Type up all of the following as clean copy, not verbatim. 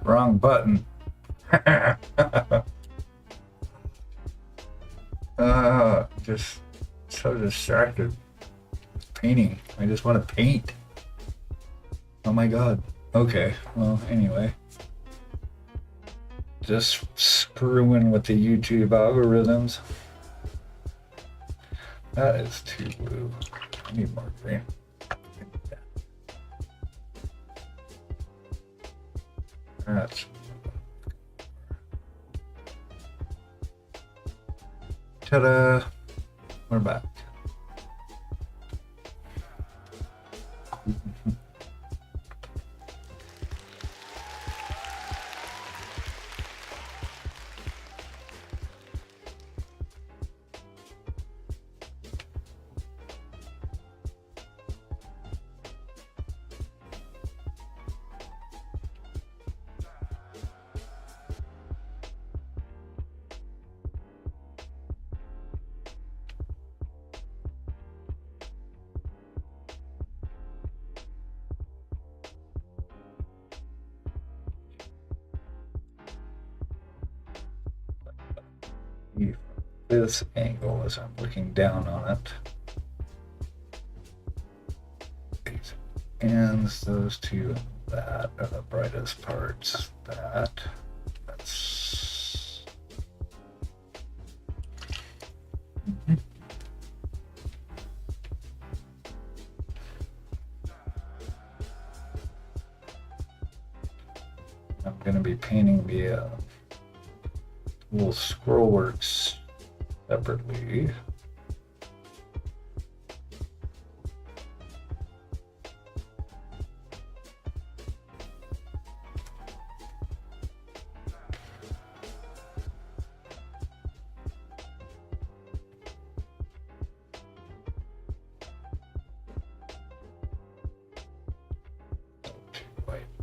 Wrong button. Just so distracted. Painting. I just want to paint. Oh my god. Okay, well, anyway. Just screwing with the YouTube algorithms. That is too blue. I need more green. That's... Ta-da! We're back. This angle as I'm looking down on it. These ends, those two, that are the brightest parts. That's I'm going to be painting the little scroll works separately.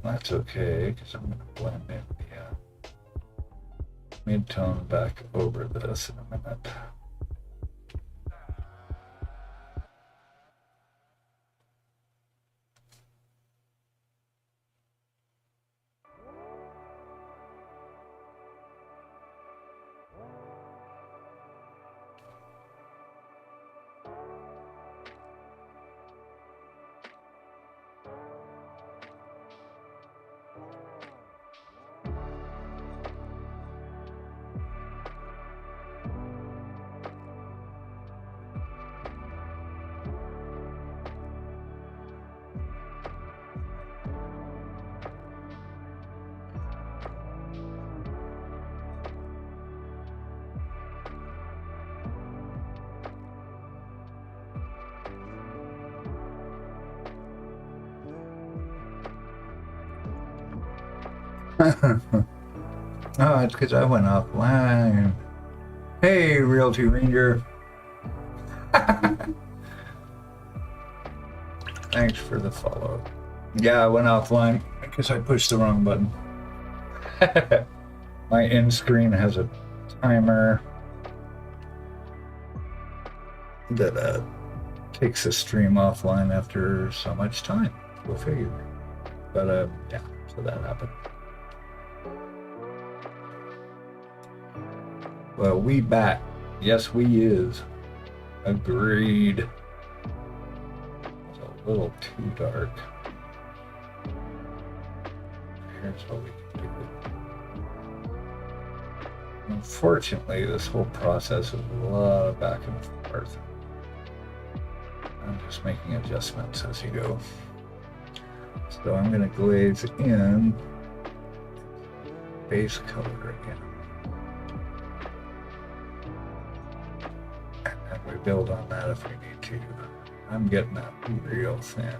That's okay, because I'm going to blend in the mid-tone back over this in a minute. Oh, it's because I went offline. Hey, Realty Ranger. Thanks for the follow. Yeah, I went offline because I pushed the wrong button. My end screen has a timer that takes the stream offline after so much time. Go figure. But yeah, so that happened. Well, we back. Yes, we is. Agreed. It's a little too dark. Here's what we can do. Unfortunately, this whole process is a lot of back and forth. I'm just making adjustments as you go. So I'm going to glaze in base color again. And we build on that if we need to. I'm getting that real thin.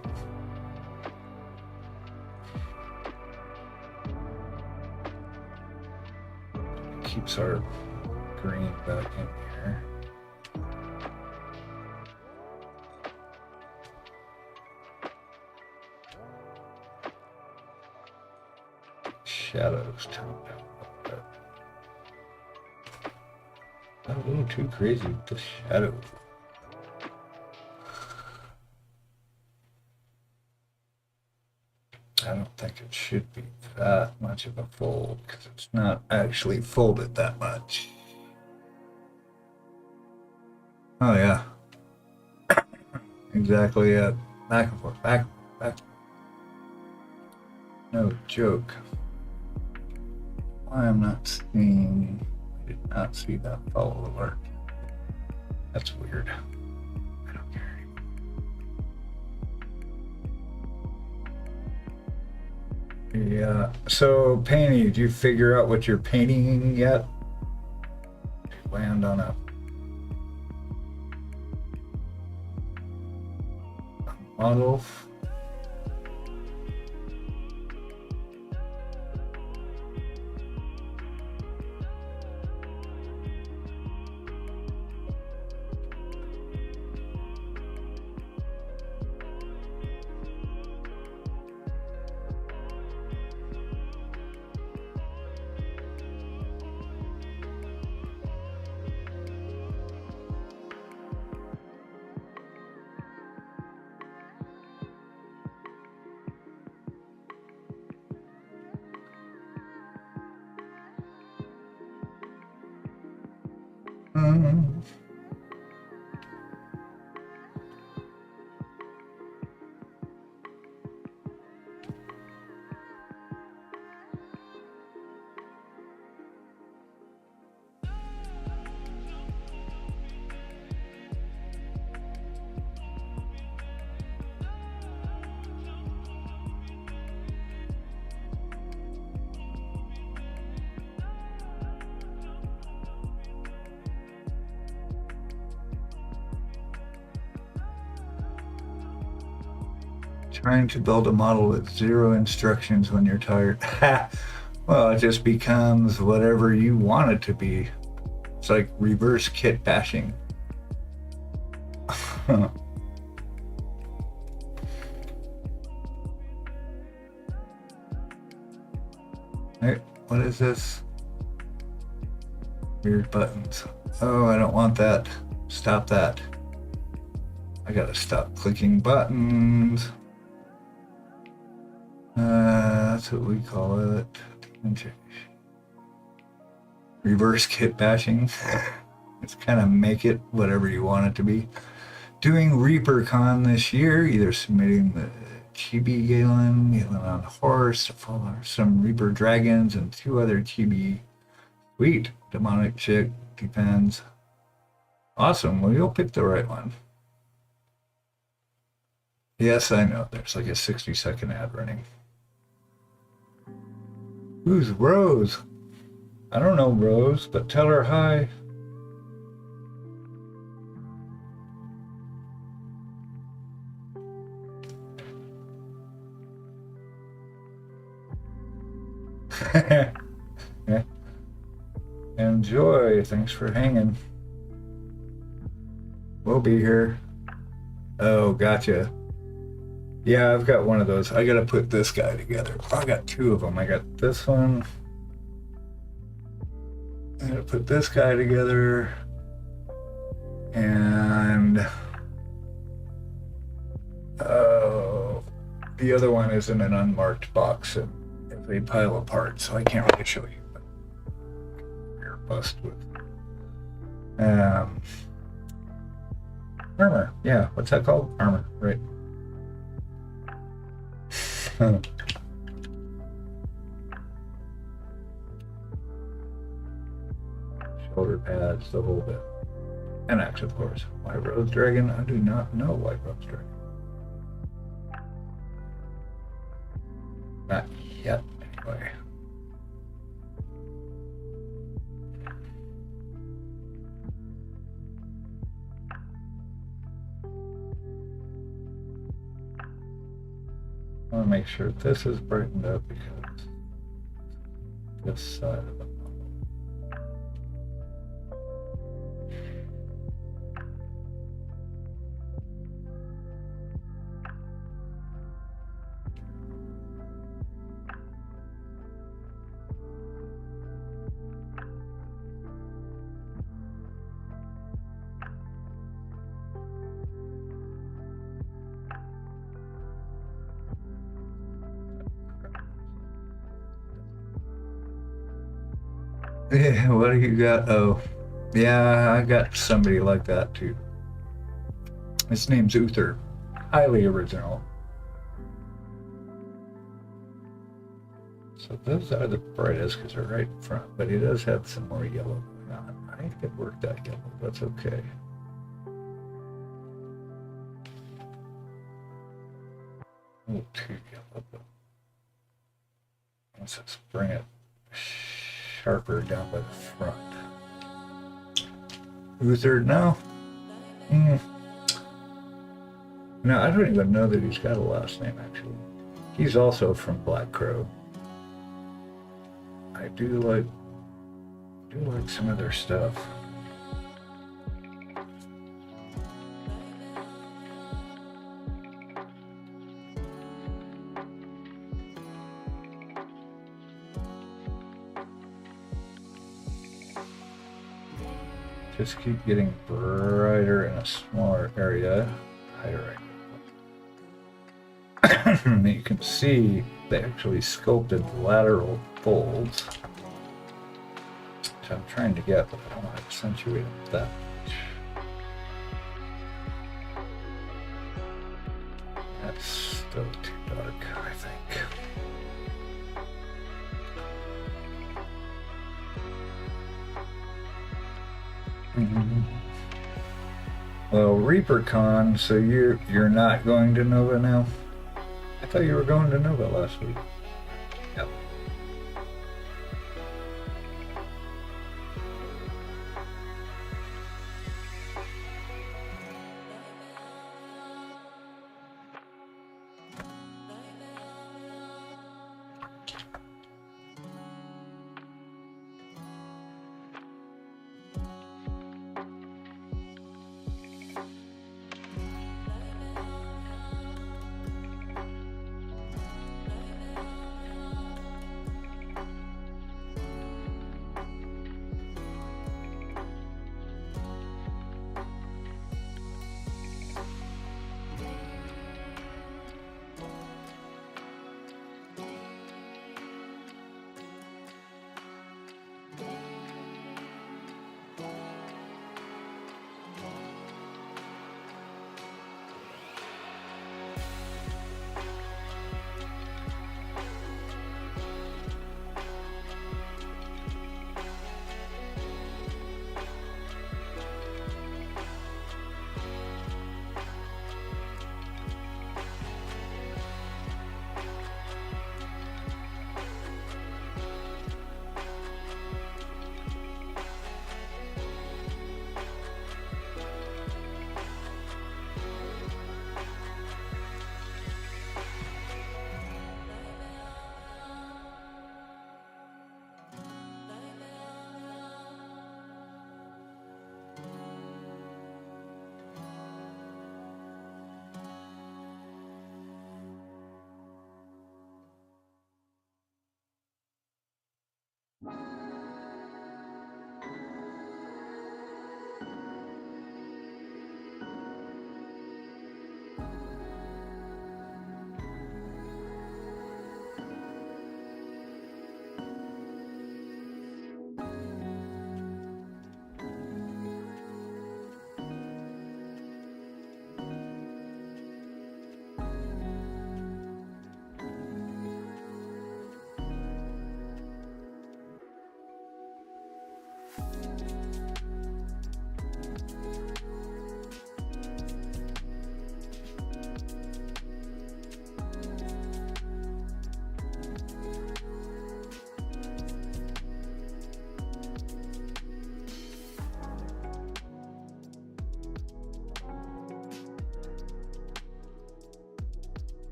Keeps our green back in here. Shadows toned down a little bit. Not a little too crazy with the shadow. I don't think it should be that much of a fold because it's not actually folded that much. Oh yeah, exactly it. Back and forth, back and forth, back and forth. No joke. Why I'm not seeing, I did not see that follow alert. That's weird. I don't care. Yeah, so painting, did you figure out what you're painting yet? Did you land on a model? Mm. Trying to build a model with 0 instructions when you're tired. Well, it just becomes whatever you want it to be. It's like reverse kit bashing. Hey, what is this? Weird buttons. Oh, I don't want that. Stop that. I gotta stop clicking buttons. That's what we call it. Reverse kit bashing. It's kind of make it whatever you want it to be. Doing ReaperCon this year, either submitting the chibi Galjin on horse, to follow some Reaper dragons, and 2 other chibi. Sweet. Demonic chick, depends. Awesome. Well, you'll pick the right one. Yes, I know. There's like a 60-second ad running. Who's Rose? I don't know Rose, but tell her hi. Yeah. Enjoy. Thanks for hanging. We'll be here. Oh, gotcha. Yeah, I've got one of those. I gotta put this guy together. I got 2 of them. I got this one. I gotta put this guy together. And the other one is in an unmarked box and they pile apart, so I can't really show you. But you're bust with armor. Yeah, what's that called? Armor, right? Shoulder pads, the whole bit. And axe, of course. White Rose Dragon? I do not know White Rose Dragon. Not yet, anyway. I want to make sure this is brightened up because this side of the Yeah, what do you got? Oh, yeah, I got somebody like that too. His name's Uther. Highly original. So those are the brightest because they're right in front, but he does have some more yellow going on. I could work that yellow, that's okay. Oh, too yellow. Let's just bring it sharper down by the front. Uther, no. No, I don't even know that he's got a last name, actually. He's also from Black Crow. I do like some of their stuff. Just keep getting brighter in a smaller area. Higher. You can see they actually sculpted the lateral folds, which I'm trying to get, but I don't want to accentuate them that much. That's still too dark, I think. Well, ReaperCon, so you're not going to Nova now? I thought you were going to Nova last week. Yep.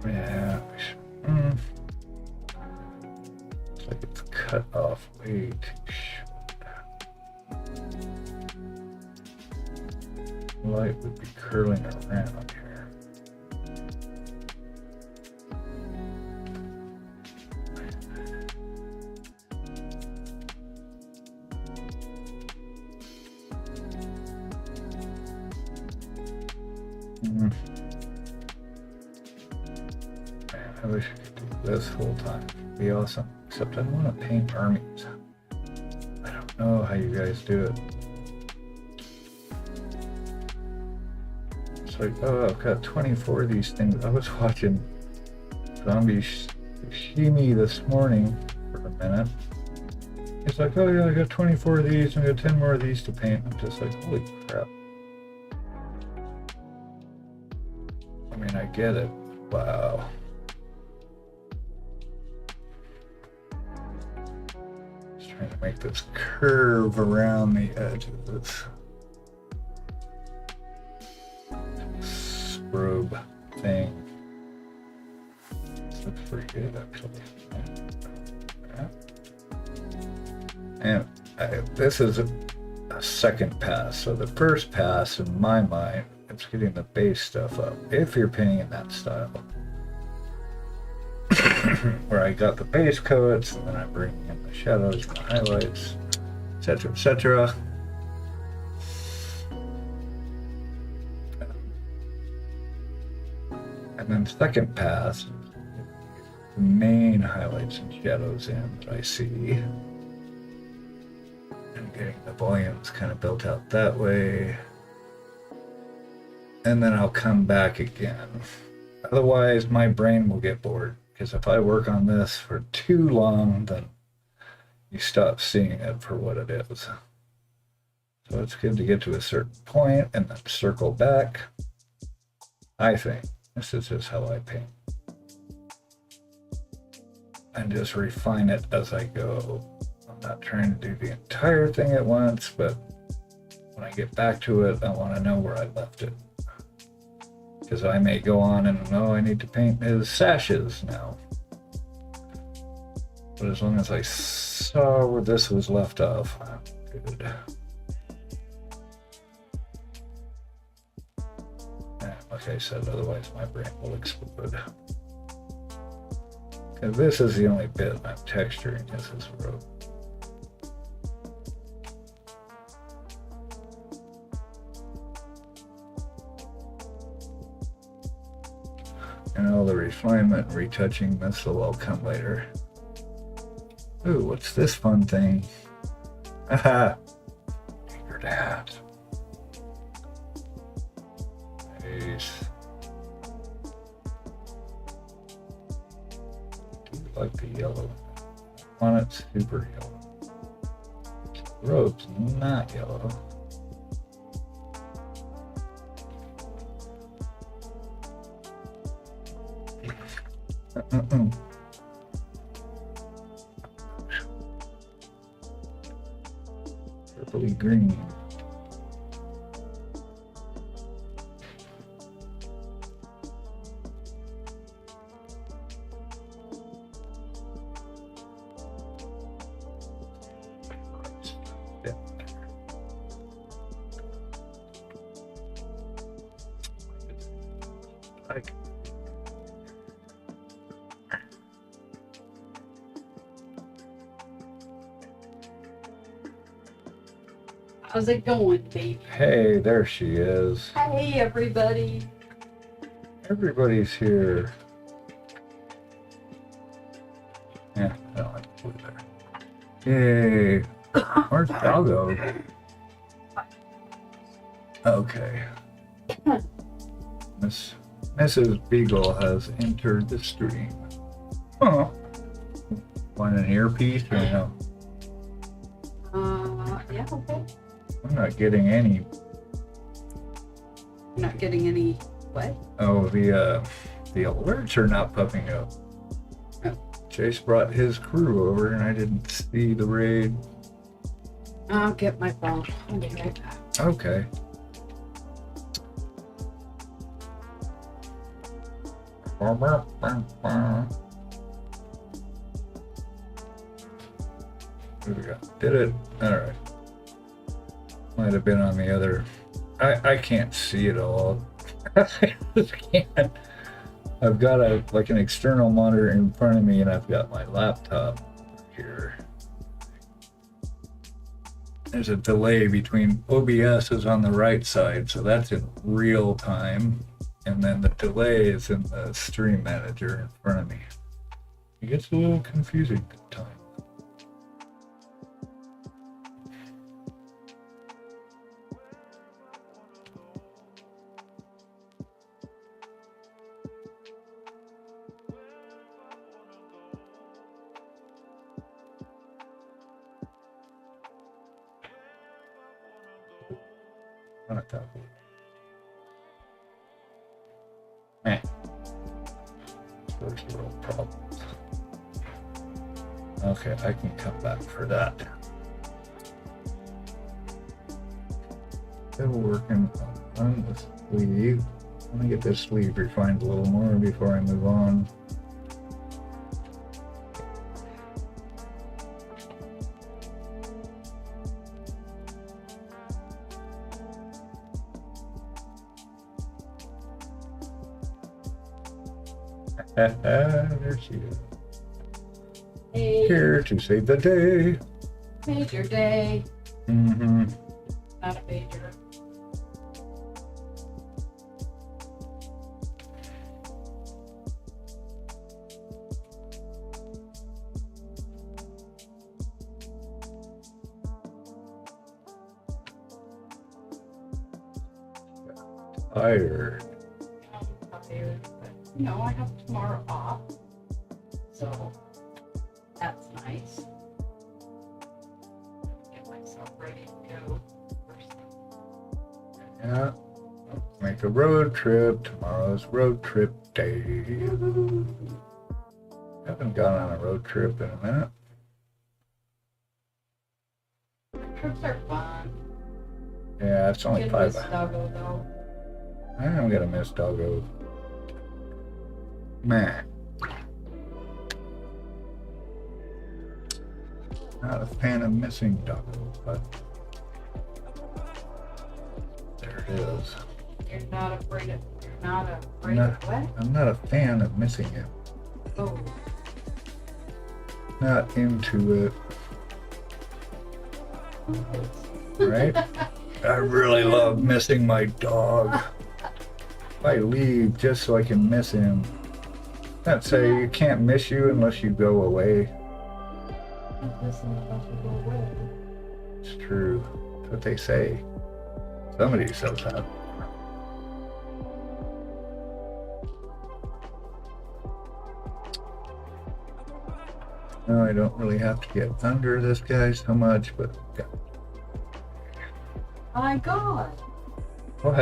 Yeah. It's like it's cut off way too short. Light would be curling around here. Man, I wish I could do this whole time. It'd be awesome. Except I don't want to paint armies. I don't know how you guys do it. It's like, oh, I've got 24 of these things. I was watching Zombie Shimi this morning for a minute. He's like, oh yeah, I got 24 of these and I got 10 more of these to paint. I'm just like, holy crap. I mean, I get it. Wow. Just trying to make this curve around the edge of this robe thing. This looks pretty good, actually. And this is a second pass. So the first pass, in my mind, it's getting the base stuff up. If you're painting in that style, where I got the base coats, and then I bring in the shadows, and the highlights, etc., etc. And then second pass, the main highlights and shadows in that I see. And getting the volumes kind of built out that way. And then I'll come back again. Otherwise, my brain will get bored. Because if I work on this for too long, then you stop seeing it for what it is. So it's good to get to a certain point and then circle back. I think. This is just how I paint. And just refine it as I go. I'm not trying to do the entire thing at once, but when I get back to it, I want to know where I left it. Because I may go on and know I need to paint his sashes now. But as long as I saw where this was left off, I'm good. And like I said, otherwise my brain will explode. And this is the only bit I'm texturing is his robe. And all the refinement and retouching, this will all come later. Ooh, what's this fun thing? Haha! Figured out. Nice. I do like the yellow. On it, super yellow. The robe's not yellow. Purpley green. Like how's it going, baby? hey, there she is. Hey, everybody. Everybody's here. Yeah, I don't like the blue there. Yay. Where's Beagle? Okay. Mrs. Beagle has entered the stream. Huh. Want an earpiece or no? Yeah, okay. I'm not getting any. You're not getting any what? Oh, the alerts are not popping up. Oh. Chase brought his crew over and I didn't see the raid. I'll get my phone. I'll be right back. Okay. What we got? Did it? Alright. Might have been on the other. I can't see it all. I just can't. I've got an external monitor in front of me and I've got my laptop here. there's a delay between OBS is on the right side, so that's in real time, and then the delay is in the stream manager in front of me. It gets a little confusing at times. Not that way. First world problems. Okay, I can come back for that. Still working on the sleeve. Let me get this sleeve refined a little more before I move on. There she is. Hey, Here to save the day. major day. Mm-hmm. Not a major. Tired. I'm tired, but you know, I have tomorrow off. So that's nice. Get myself ready to go. First thing. Yeah. Make a road trip. Tomorrow's road trip day. Haven't gone on a road trip in a minute. Trips are fun. Yeah, it's only Get 5 this doggo though. I'm gonna miss doggo. Man. Not a fan of missing doggo, but there it is. You're not afraid of what? I'm not a fan of missing it. Oh, Not into it, right? I really love missing my dog. If I leave just so I can miss him. I'd say you can't miss you unless you go away. It's true. That's what they say. Somebody says that. No, I don't really have to get under this guy so much, but yeah. my God. What?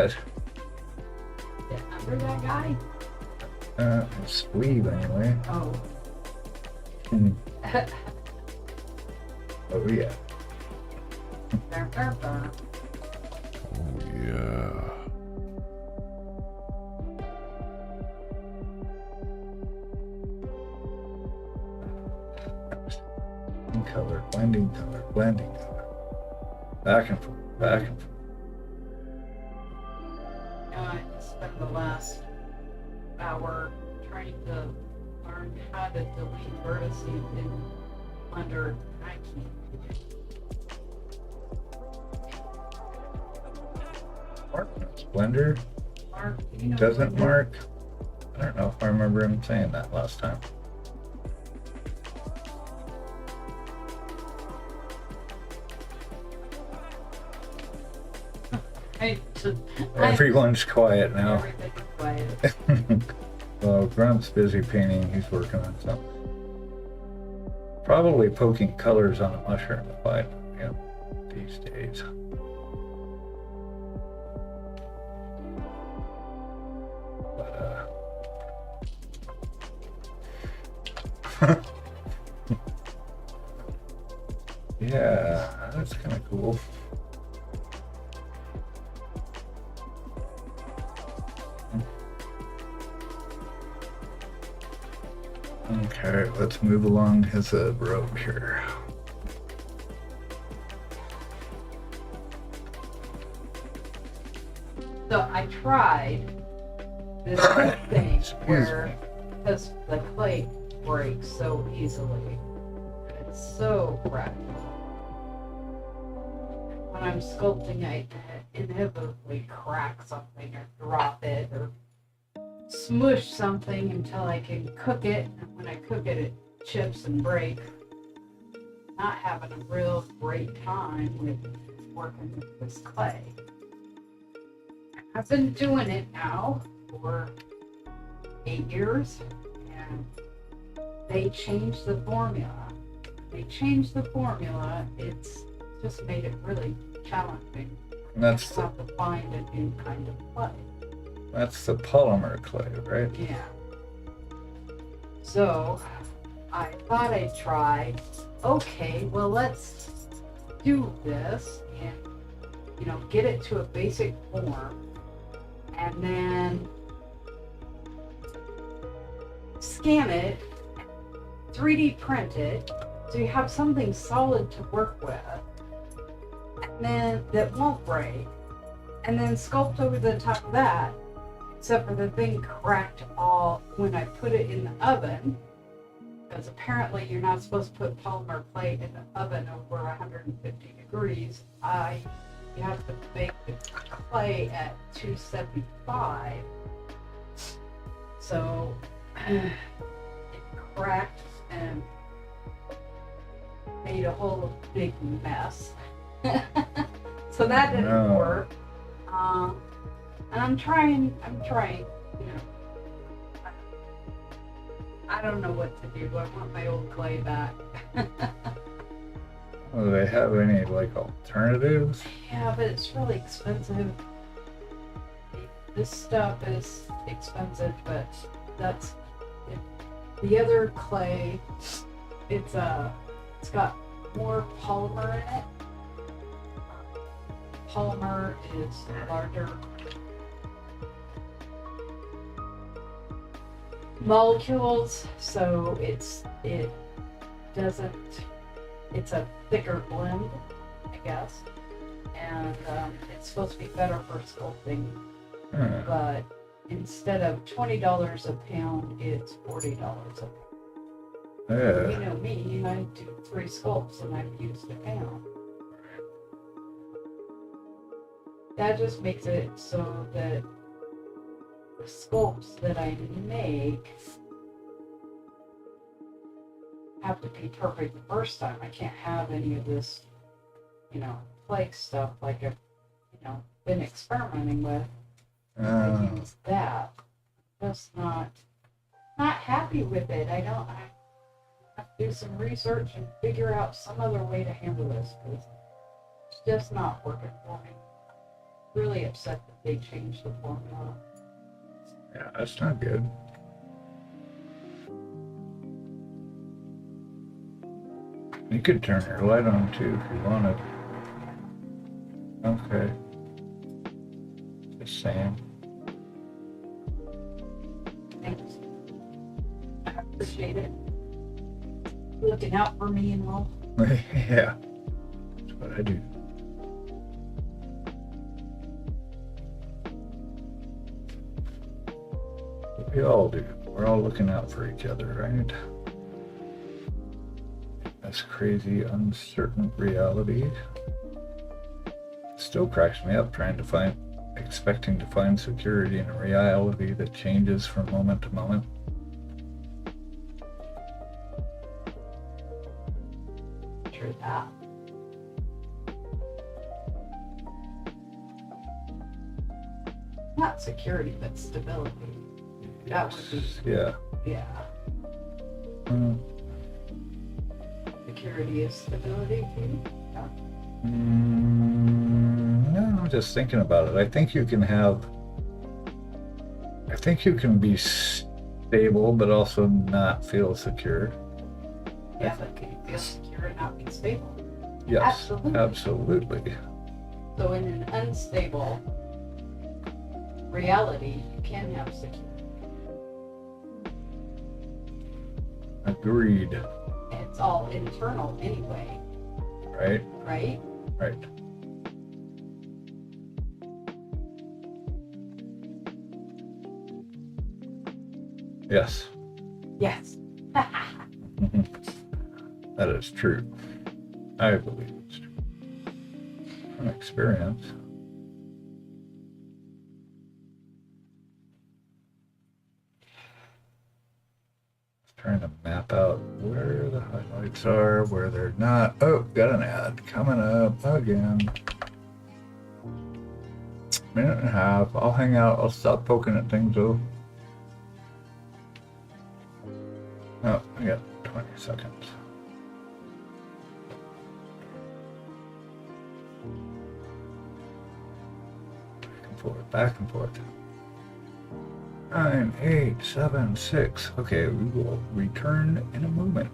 Get under that guy? Sleeve anyway. Oh. Hmm. Oh yeah. Burr, burr, burr. Oh yeah. Color, blending color, blending color. Back and forth, back and forth. I spent the last hour trying to learn how to delete vertices in under I can't. Mark, blender Mark, you know doesn't what? mark. I don't know if I remember him saying that last time. Everyone's quiet now. Everything's quiet. Well, Grump's busy painting. He's working on something. Probably poking colors on a mushroom if I him these days. But yeah, that's kind of cool. Okay, let's move along his robe here. So I tried this thing where, because the clay breaks so easily, it's so practical. I'm sculpting, I inevitably crack something or drop it or smush something until I can cook it. And when I cook it, it chips and breaks. Not having a real great time with working with this clay. I've been doing it now for 8 years, and they changed the formula. It's just made it really challenging. That's You have to find a new kind of clay. That's the polymer clay, right? Yeah. So I thought I'd try, okay, well, let's do this and, get it to a basic form and then scan it, 3D print it, so you have something solid to work with, and then that won't break, and then sculpt over the top of that, except for the thing cracked all when I put it in the oven, because apparently you're not supposed to put polymer clay in the oven over 150 degrees. You have to bake the clay at 275. So it cracked and made a whole big mess. So that didn't work. And I'm trying, I don't know what to do. I want my old clay back. Do they have any alternatives? Yeah, but it's really expensive. This stuff is expensive, but that's it. The other clay. It's got more polymer in it. Polymer is larger molecules, so it's a thicker blend, I guess, and it's supposed to be better for sculpting. But instead of $20 a pound, it's $40 a pound. Yeah. You know me, I do 3 sculpts and I've used a pound. That just makes it so that the sculpts that I make have to be perfect the first time. I can't have any of this, clay stuff like I've, been experimenting with. I use that. Just not happy with it. I have to do some research and figure out some other way to handle this because it's just not working for me. Really upset that they changed the formula. Yeah, that's not good. You could turn your light on too if you wanted. Okay. Just saying. Thanks. I appreciate it. Looking out for me and all. Yeah. That's what I do. We all do. We're all looking out for each other, right? This crazy, uncertain reality still cracks me up expecting to find security in a reality that changes from moment to moment. True that. Not security, but stability. That would be. Yeah. Yeah. Security is stability too. Yeah. No, I'm just thinking about it. I think you can be stable, but also not feel secure. Yeah, but can you feel secure and not be stable? Yes, Absolutely. absolutely. So in an unstable reality, you can have security. Agreed. It's all internal anyway, Right? right? Right. Yes. Yes. That is true. I believe it's true. Some experience. Trying to map out where the highlights are, where they're not. Oh, got an ad coming up again. Minute and a half. I'll hang out. I'll stop poking at things though. Oh, I got 20 seconds. Back and forth, back and forth. 9, 8, 7, 6. Okay, we will return in a moment.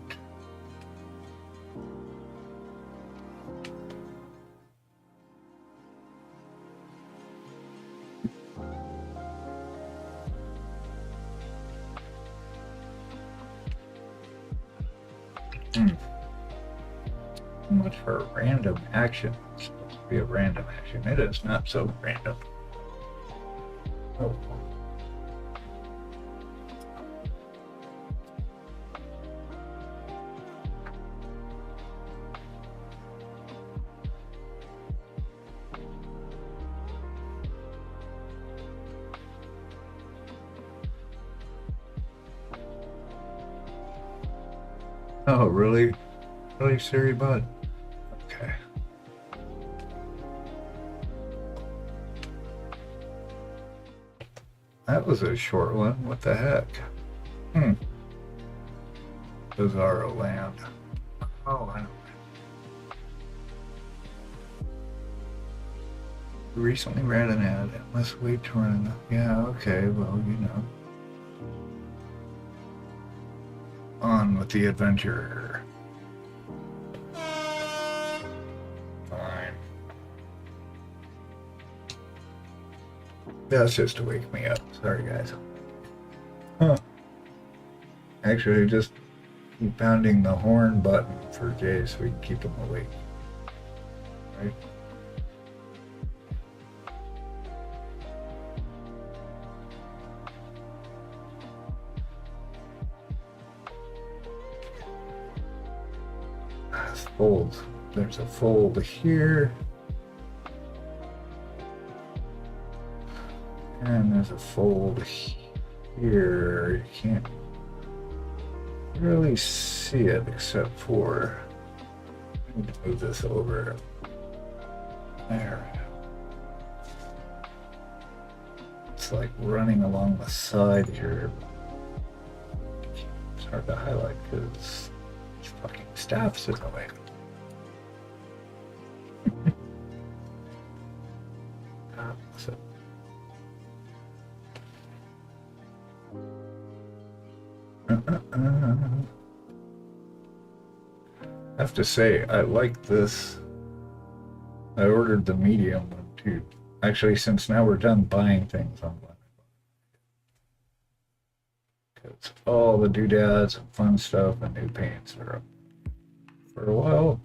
Much for a random action. It's supposed to be a random action. It is not so random. Oh. Oh, really? Really, Siri Bud? Okay. That was a short one. What the heck? Bizarro land. Oh, I don't know. Recently ran an ad. Must wait to run enough. Yeah, okay, well, you know. On with the adventure. Fine. That's just to wake me up. Sorry, guys. Huh. Actually, just keep pounding the horn button for Jay so we can keep him awake. Right? Folds. There's a fold here. And there's a fold here. You can't really see it except for I need to move this over. There. It's like running along the side here. It's hard to highlight because this fucking staff's in the way. So. I have to say, I like this. I ordered the medium one too. Actually, since now we're done buying things online. Because all the doodads and fun stuff and new paints are up for a while.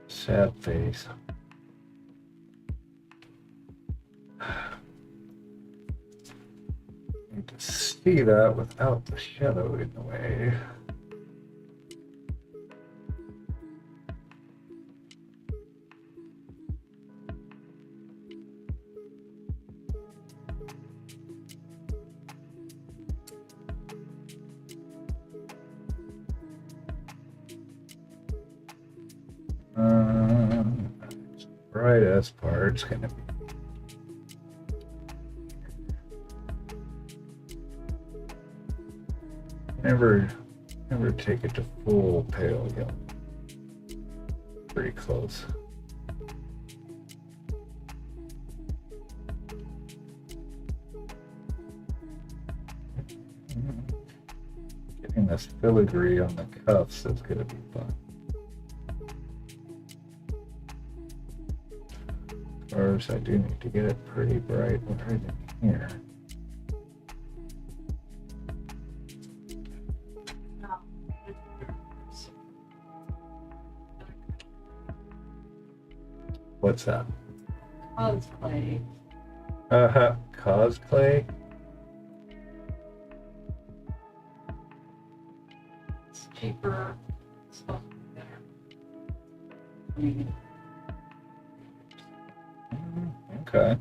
Sad face. Need to see that without the shadow in the way. Brightest part's gonna be never take it to full pale yellow. Pretty close. Getting this filigree on the cuffs is gonna be fun. Of course, I do need to get it pretty bright right in here. What's that? Cosplay. Cosplay? It's cheaper. It's supposed to be better. Okay.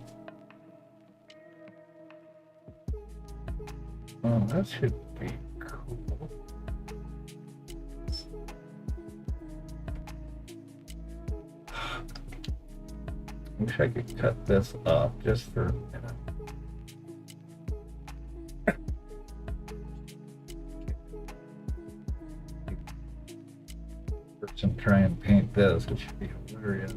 Well, that should be cool. Wish I could cut this off just for a minute. And try and paint this, which should be hilarious.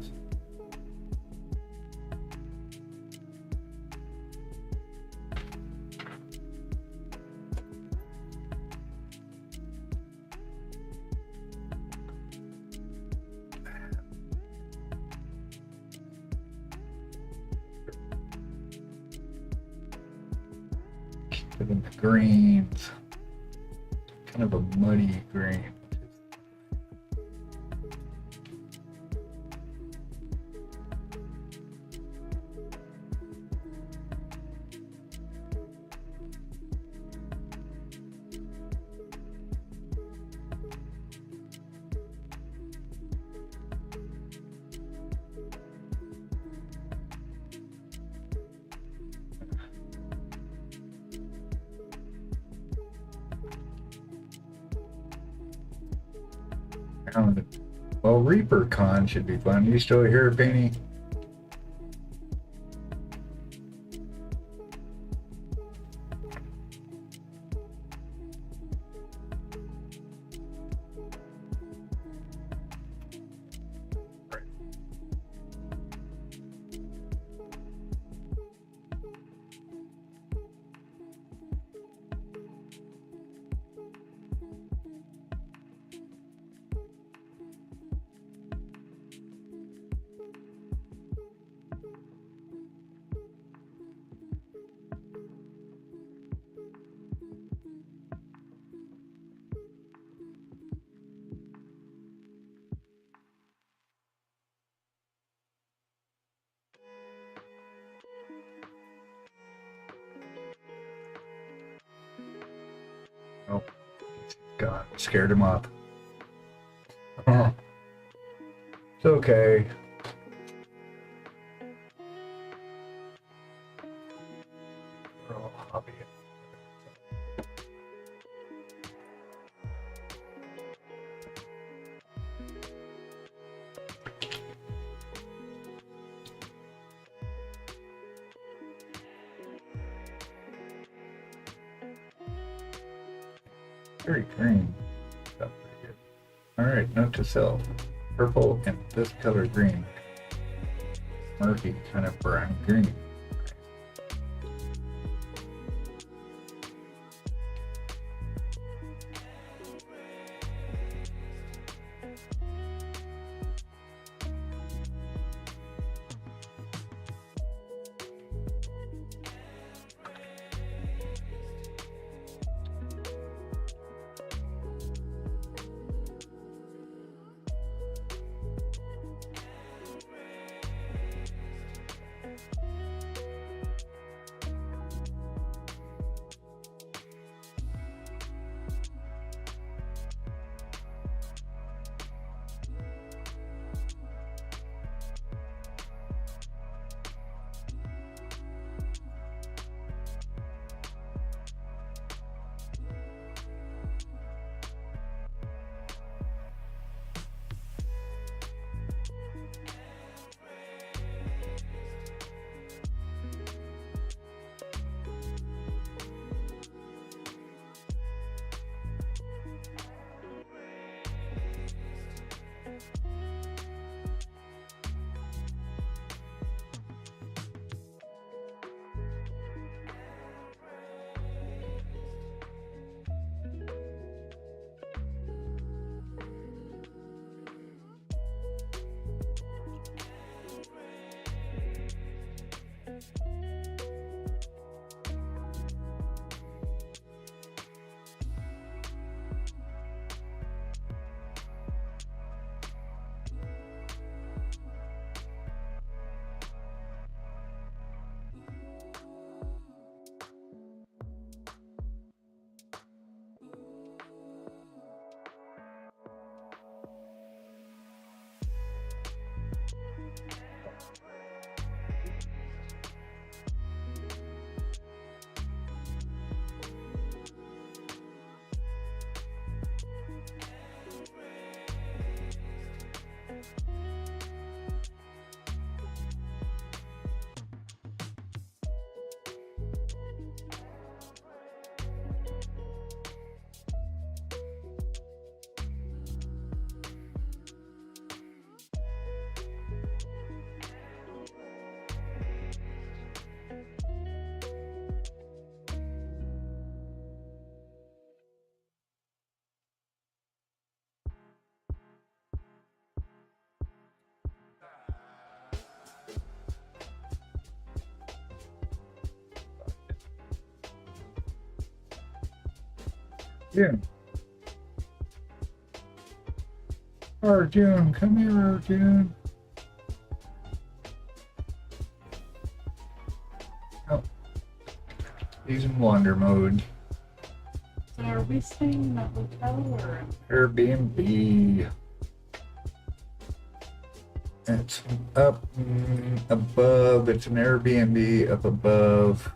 Keep it in the greens, kind of a muddy green. Well, Reaper Con should be fun. You still here, Beanie? Oh, God, scared him off. Oh, it's okay. We're all hobby. Very green. Got pretty good. All right, note to self: purple and this color green. Murky, kind of brown green. June. Arjun, come here, Arjun. Oh, he's in wander mode. So are we staying in a hotel or? Airbnb. It's up above. It's an Airbnb up above.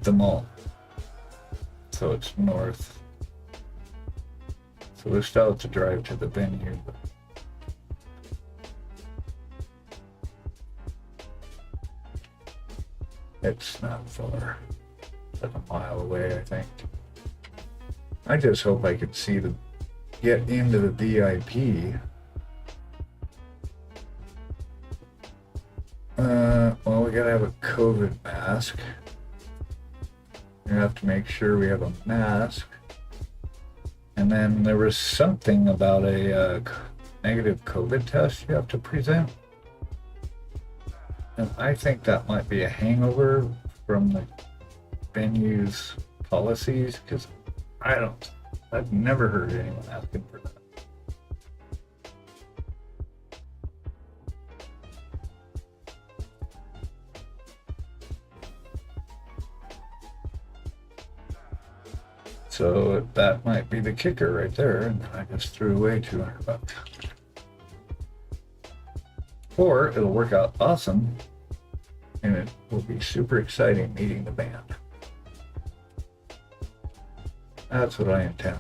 The mall. So it's north. So we still have to drive to the venue. But it's not far. It's like a mile away, I think. I just hope I could see get into the VIP. Well, we gotta have a COVID mask. We have to make sure we have a mask. And then there was something about a negative COVID test you have to present. And I think that might be a hangover from the venue's policies, because I've never heard anyone asking for that. So that might be the kicker right there, and I just threw away $200. Or it'll work out awesome, and it will be super exciting meeting the band. That's what I intend.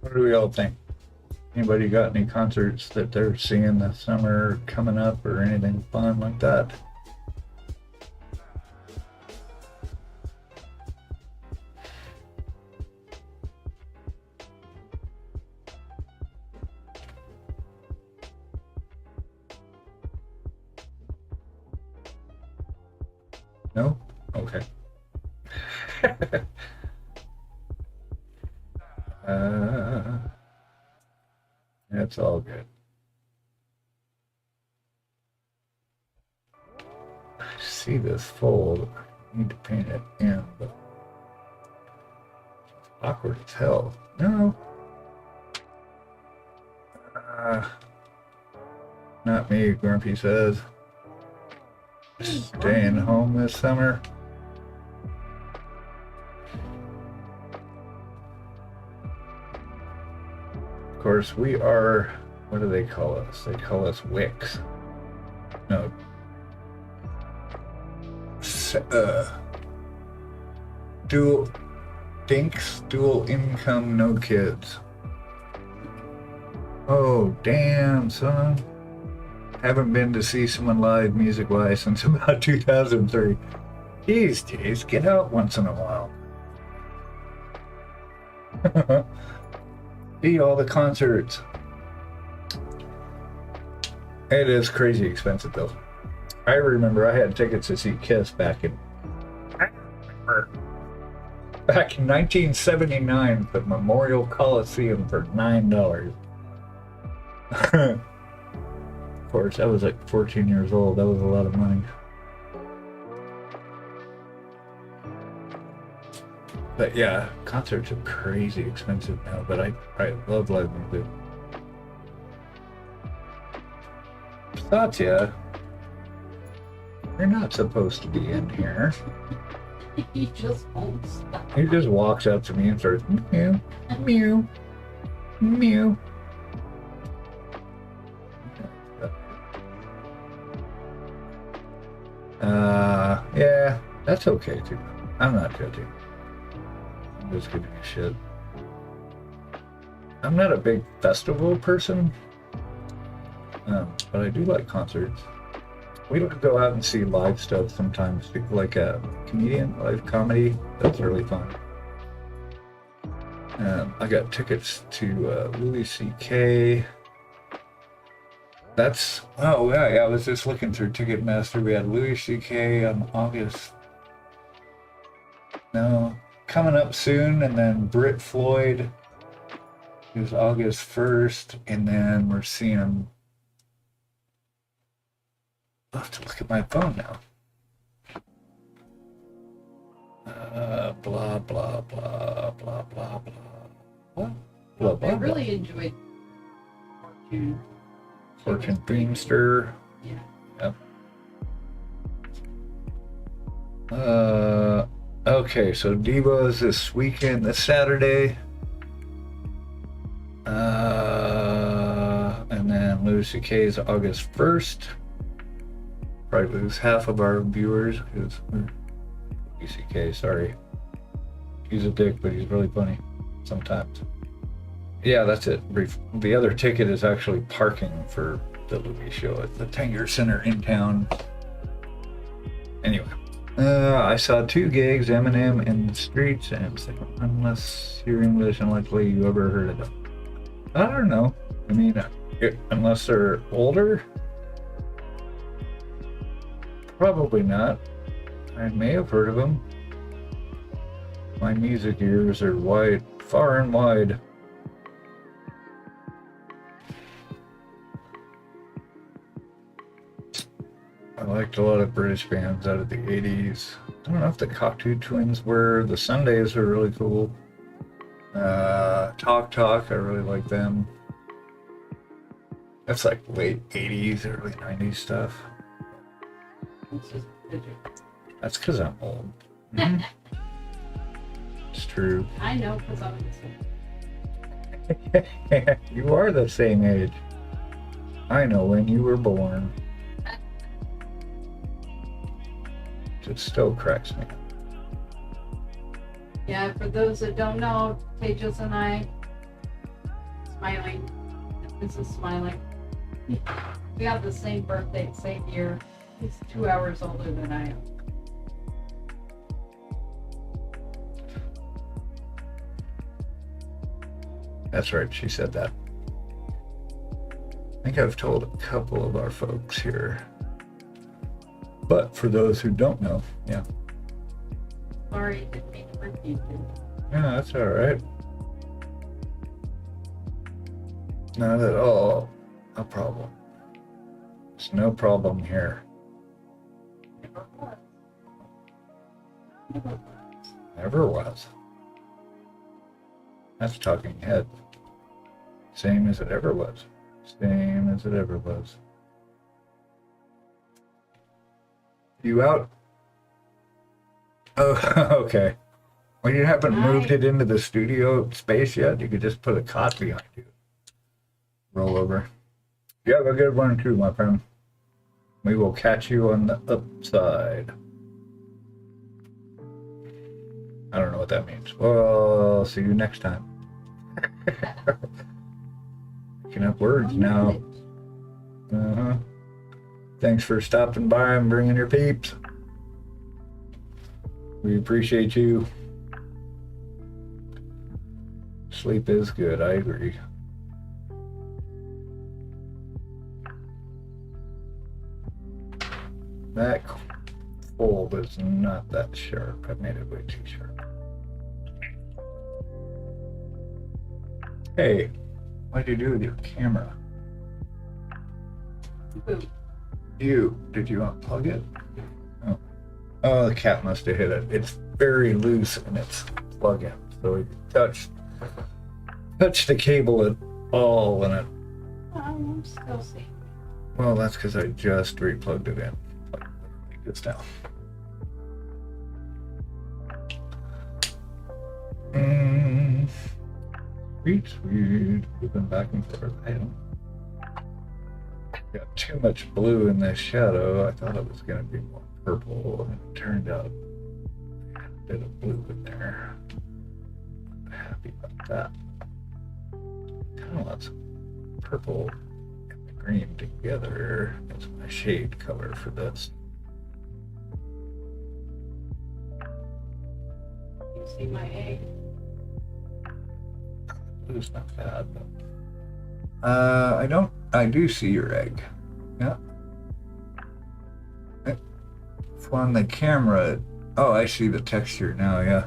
What do we all think? Anybody got any concerts that they're seeing this summer coming up or anything fun like that? No? Okay. It's all good. I see this fold. I need to paint it in, but it's awkward as hell. No. Not me, Grumpy says. Staying home this summer. Of course, we are, what do they call us? They call us Wicks. No. Dual income, no kids. Oh, damn, son. Haven't been to see someone live music-wise since about 2003. Jeez, get out once in a while. See all the concerts. It is crazy expensive though. I remember I had tickets to see Kiss back in 1979 at the Memorial Coliseum for $9. Of course, I was like 14 years old. That was a lot of money. But yeah, concerts are crazy expensive now, but I love live music. Satya, you're not supposed to be in here. He just won't stop. He just walks up to me and starts meow, meow, meow. Yeah, that's okay too. I'm not judging. I'm just giving you shit. I'm not a big festival person, but I do like concerts. We like to go out and see live stuff sometimes, like a comedian, live comedy. That's really fun. I got tickets to Louis C.K. Oh yeah, I was just looking through Ticketmaster. We had Louis C.K. on August. No, coming up soon, and then Brit Floyd is August 1st, and then we're seeing. I'll have to look at my phone now. Blah blah blah blah blah blah. What? Blah blah. I really enjoyed Fortune Feimster. Yeah. Yep. Okay, so Devo's this weekend, this Saturday. And then Louis C.K. is August 1st. Probably lose half of our viewers because Louis C.K., sorry. He's a dick, but he's really funny sometimes. Yeah, that's it. Brief. The other ticket is actually parking for the Louis show at the Tanger Center in town. Anyway, I saw 2 gigs, Eminem in the streets, and unless you're English, unlikely you ever heard of them. I don't know. I mean, unless they're older, probably not. I may have heard of them. My music ears are wide, far and wide. I liked a lot of British bands out of the 80s. I don't know if the Cocteau Twins were. The Sundays are really cool. Talk, I really like them. That's like late 80s, early 90s stuff. That's because I'm old. Mm-hmm. It's true. I know because I'm the same. You are the same age. I know when you were born. It still cracks me. Yeah, for those that don't know, Tejas and I, smiling. This is smiling. We have the same birthday, same year. He's 2 hours older than I am. That's right, she said that. I think I've told a couple of our folks here. But for those who don't know, yeah. Sorry, didn't mean to repeat it. Yeah, that's all right. Not at all a problem. It's no problem here. Never was. Never was. Never was. That's talking head. Same as it ever was. Same as it ever was. You out? Oh, okay. Well, you haven't moved it into the studio space yet. You could just put a cot behind you. Roll over. You have a good one too, my friend. We will catch you on the upside. I don't know what that means. Well, see you next time. Picking up words now. Uh-huh. Thanks for stopping by and bringing your peeps. We appreciate you. Sleep is good, I agree. That fold is not that sharp. I made it way too sharp. Hey, what did you do with your camera? Boom. Did you unplug it? Oh, the cat must have hit it. It's very loose in its plug-in, so it touched the cable at all in it. I'm still seeing. Well, that's because I just replugged it in. Just now. Sweet, sweet. Moving back and forth. I don't. Got too much blue in this shadow. I thought it was going to be more purple, and it turned out a bit of blue in there. I'm happy about that. Kind of want some purple and the green together as my shade color for this. You see my egg? Blue's not bad, but I do see your egg. Yeah. It's on the camera. Oh, I see the texture now, yeah.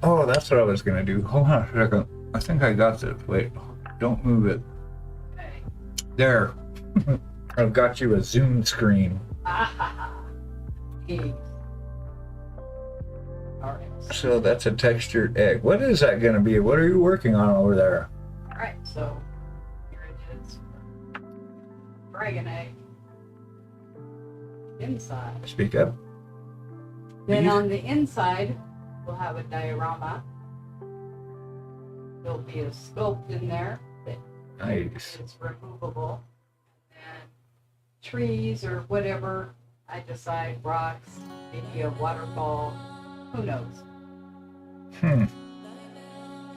Oh, that's what I was gonna do. Hold on a second. I think I got this. Wait, don't move it. Okay. There. I've got you a zoom screen. Eggs. Alright. So that's a textured egg. What is that gonna be? What are you working on over there? Alright, so here it is. Dragon egg. Inside. Speak up. Then These- on the inside, we'll have a diorama. There'll be a sculpt in there that Nice. is removable. And trees or whatever, I decide, rocks, maybe a waterfall, who knows.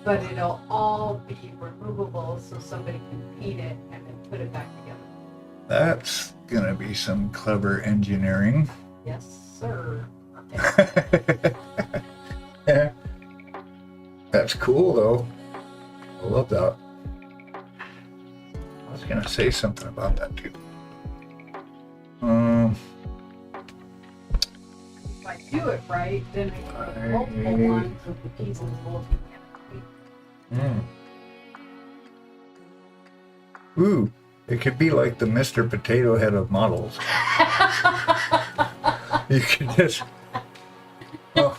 But it'll all be removable so somebody can paint it and then put it back together. That's gonna be some clever engineering. Yes, sir. Yeah. That's cool though. I love that. I was gonna say something about that too. If I do it right, then I can put multiple ones of the pieces looking at Ooh, it could be like the Mr. Potato Head of models. You could just. Oh,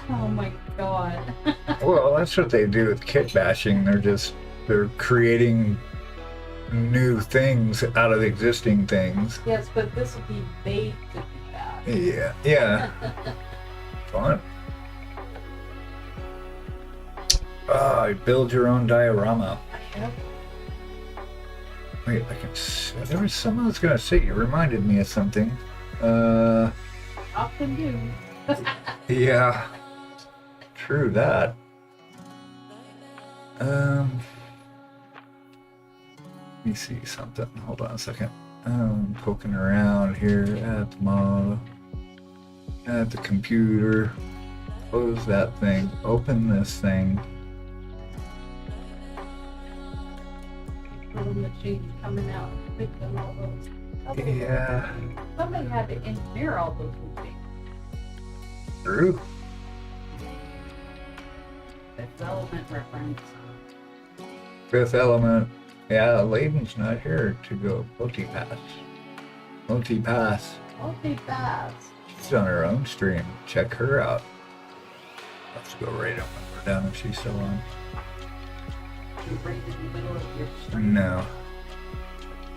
Oh my god. well, that's what they do with kit bashing. They're creating new things out of existing things. Yes, but this will be made to do that. Yeah. Fun. Build your own diorama. Yep. Wait, I can. There was someone I was gonna say. You reminded me of something. Often do. Yeah. True that. Let me see something. Hold on a second. I'm poking around here at the model, at the computer. Close that thing. Open this thing. Little machines coming out and fixing all those. Yeah. Somebody had to engineer all those machines. True. Fifth Element reference. Fifth Element. Yeah, Layden's not here to go multi-pass. Multi-pass. Multi-pass. She's on her own stream. Check her out. Let's go rate them when we're done if she's still on. You right in the middle of your stream. No.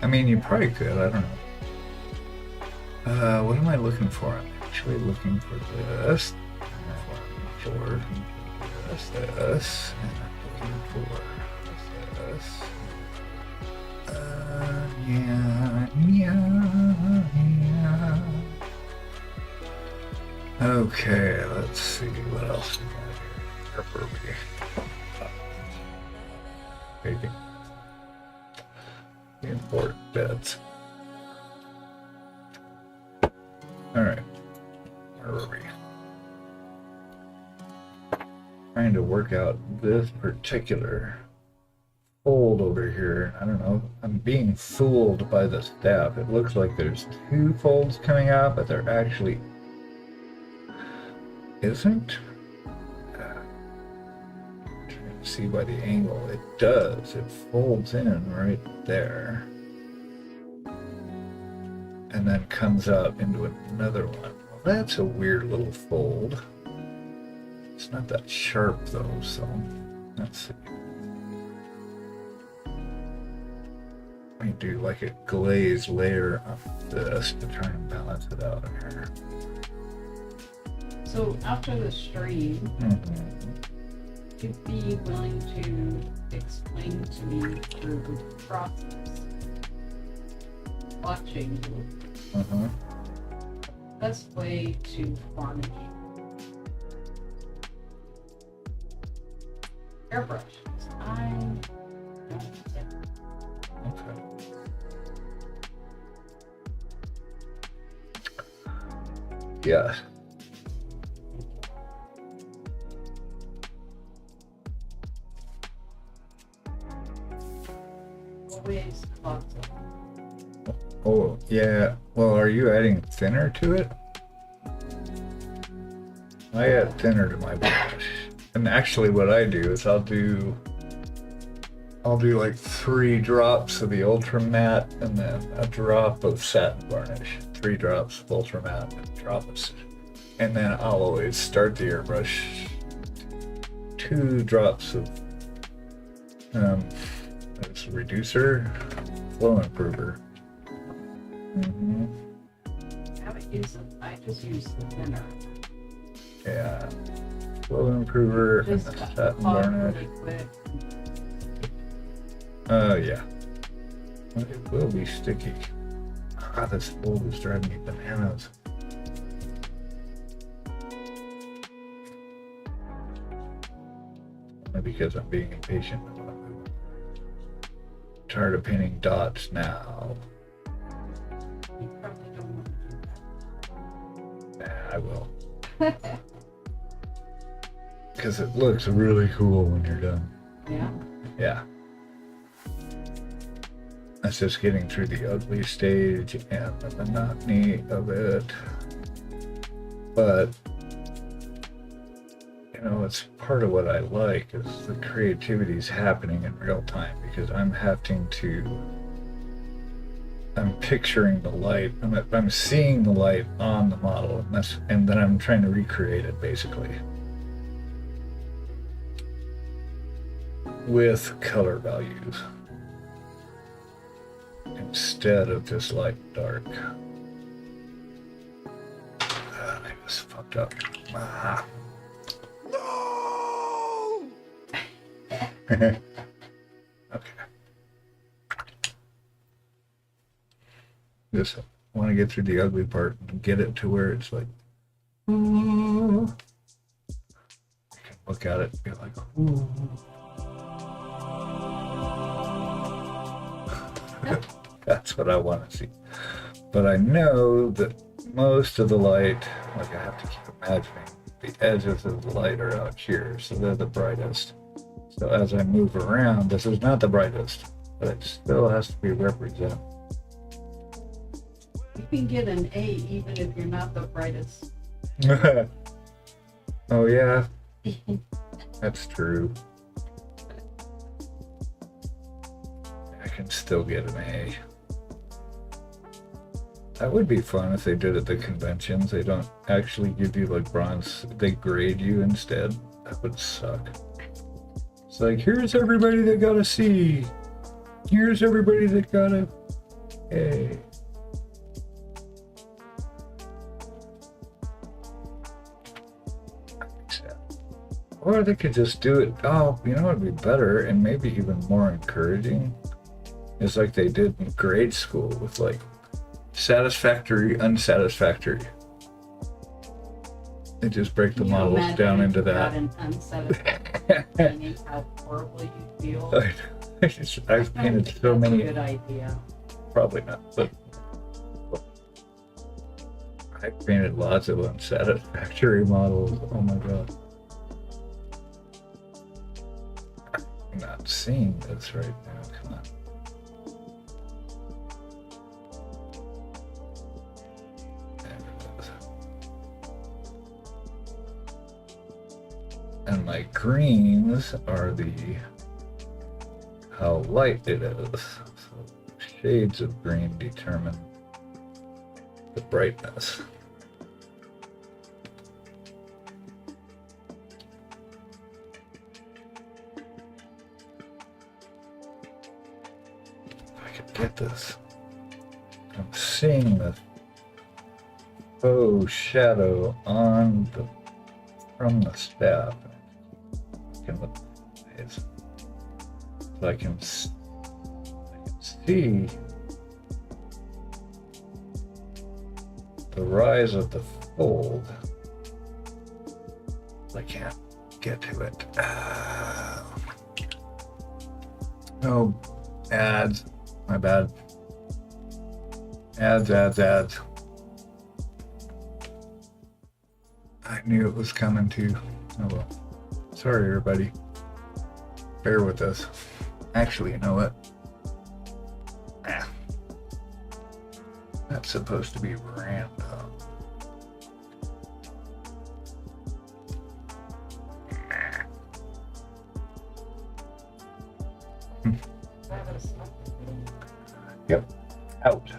I mean, you probably could. I don't know. What am I looking for? I'm actually looking for this. I'm looking for this. And I'm looking for this. Yeah. Okay, let's see what else we got here. Maybe. The important bits. Alright. Where were we? Trying to work out this particular fold over here. I don't know. I'm being fooled by the staff. It looks like there's two folds coming out, but there actually isn't. See by the angle, it does. It folds in right there and then comes out into another one. Well, that's a weird little fold. It's not that sharp though, so let's see. Let me do like a glazed layer of this to try and balance it out here. So after the stream, you'd be willing to explain to me through the process, watching you, best way to varnish airbrush. I don't get it. Okay. Yeah. Always lots of. Oh, yeah. Well, are you adding thinner to it? I add thinner to my brush. And actually what I do is I'll do like 3 drops of the ultra matte and then a drop of satin varnish. 3 drops of ultra matte and a drop of satin. And then I'll always start the airbrush 2 drops of it's a reducer, flow improver. I haven't used it. I just use the thinner. Yeah. Flow improver and Just the satin varnish. really quick. Oh, yeah. It will be sticky. God, this mold is driving me bananas. Only because I'm being impatient. Tired of painting dots now. You probably don't want to do Nah, I will. Because it looks really cool when you're done. that. Yeah. Yeah. That's just getting through the ugly stage and the monotony of it. But, you know, it's part of what I like is the creativity is happening in real time because I'm picturing the light, I'm seeing the light on the model and then I'm trying to recreate it basically. With color values. Instead of just light and dark. I just fucked up. Ah. No! Okay. Just want to get through the ugly part and get it to where it's like, ooh. You can look at it and be like, ooh. That's what I want to see. But I know that most of the light, like I have to keep imagining, the edges of the light are out here, so they're the brightest. So as I move around, this is not the brightest, but it still has to be represented. You can get an A even if you're not the brightest. Oh yeah, that's true. I can still get an A. That would be fun if they did at the conventions. They don't actually give you like bronze, they grade you instead. That would suck. It's like, here's everybody that got a C. Here's everybody that got a A. Or they could just do it. Oh, you know what would be better and maybe even more encouraging? Is like they did in grade school with like satisfactory, unsatisfactory. They just break the models down into that. An unsatisfactory painting, how horrible you feel. I've painted so many. That's a good idea. Probably not, but I've painted lots of unsatisfactory models. Oh my god. I'm not seeing this right now. Come on. And my greens are how light it is. So shades of green determine the brightness. If I could get this. I'm seeing the faux shadow on the from the staff. I can look at this. So I can see the rise of the fold. I can't get to it. Oh, ads. My bad. Ads. I knew it was coming too. Oh well. Sorry, everybody. Bear with us. Actually, you know what? That's supposed to be random. Yep. Out.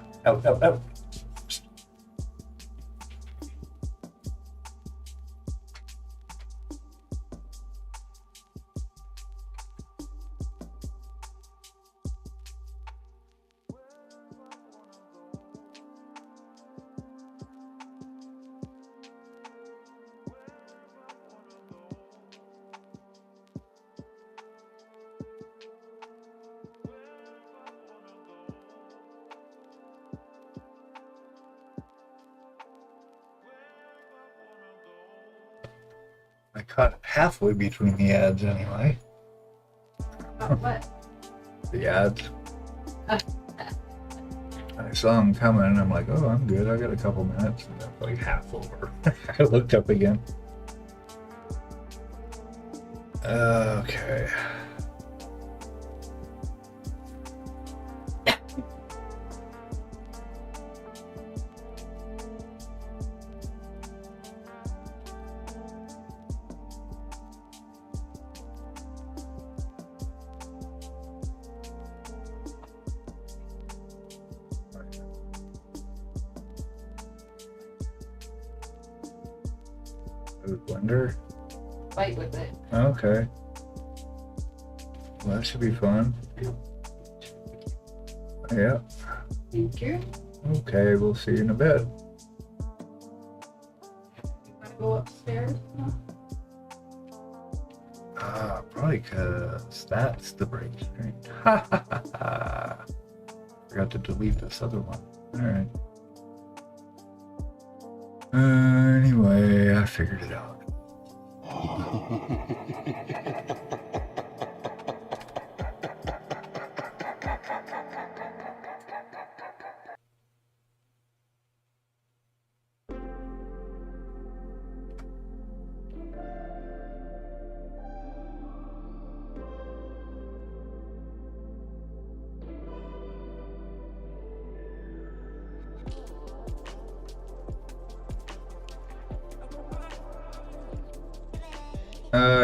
I caught it halfway between the ads anyway. What? The ads. I saw them coming and I'm like, oh, I'm good. I got a couple minutes. And I'm like half over. I looked up again. Okay. Blender. Fight with it. Okay. Well, that should be fun. Yeah. Thank you. Okay, we'll see you in a bit. Want to go upstairs? Probably because that's the break screen. Ha ha ha ha. Forgot to delete this other one. Alright. Anyway, I figured it out.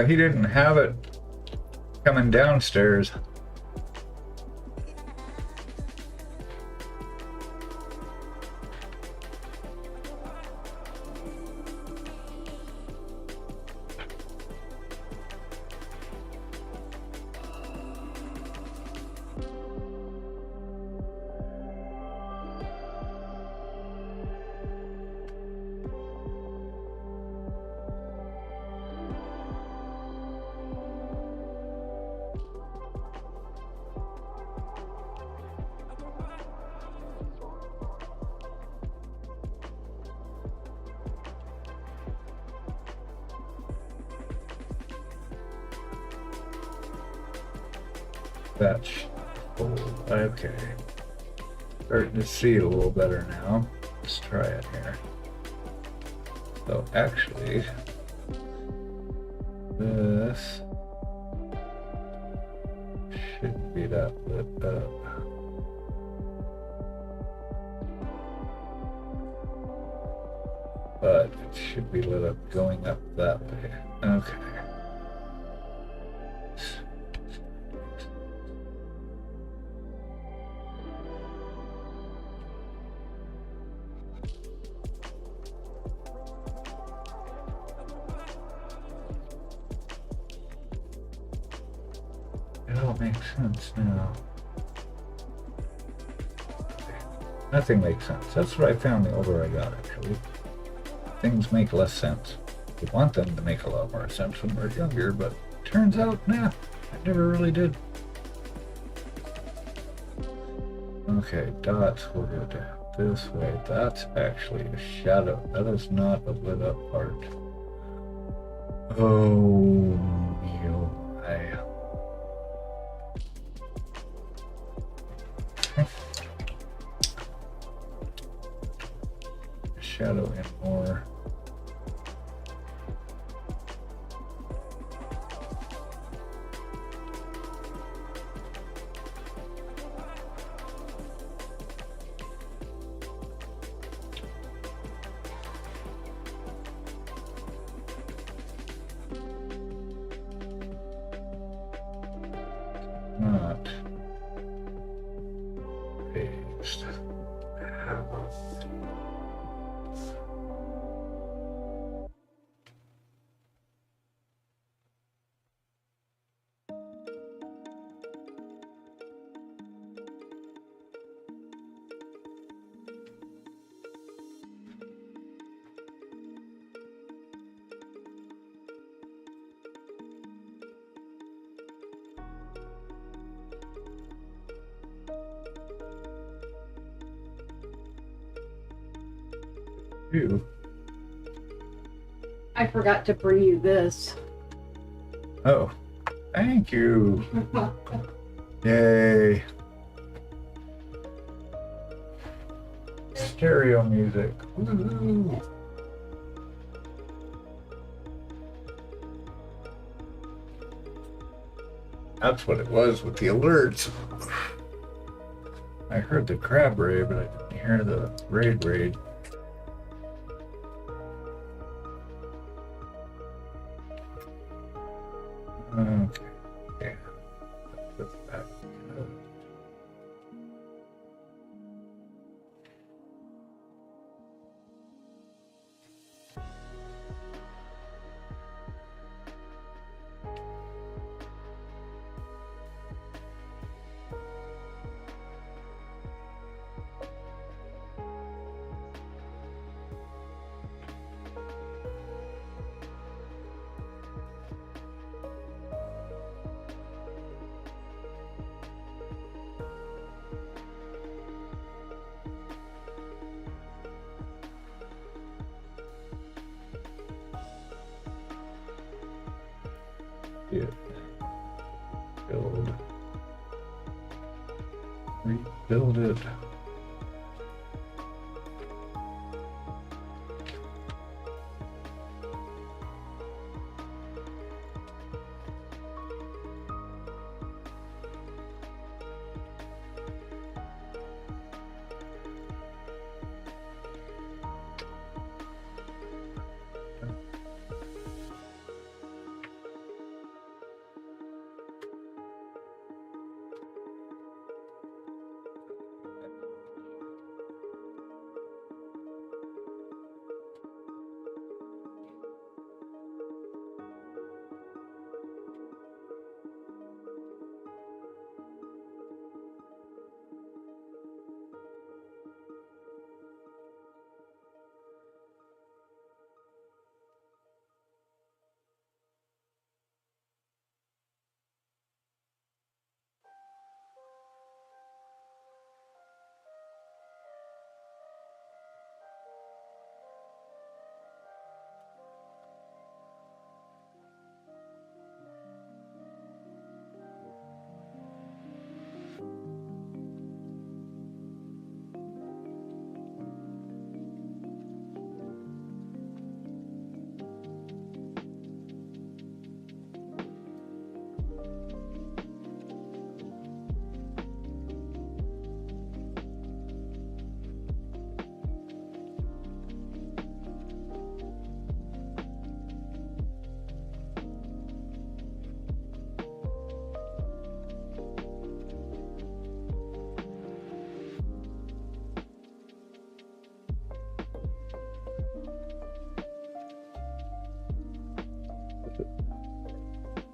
He didn't have it coming downstairs. That's old. Okay. Starting to see it a little better now. Let's try it here. So actually, this shouldn't be that lit up. But it should be lit up going up that way. Okay. It all makes sense now. Nothing makes sense. That's what I found the older I got, actually. Things make less sense. you want them to make a lot more sense when we're younger, but turns out, nah, I never really did. Okay, dots will go down this way. That's actually a shadow. That is not a lit up part. Oh, my. Shadow in more. Not based. You. I forgot to bring you this. Oh, thank you. Yay. Stereo music. Woo-hoo. That's what it was with the alerts. I heard the crab raid, but I didn't hear the raid. Okay. Yeah. Put it back. It. Build. Rebuild it.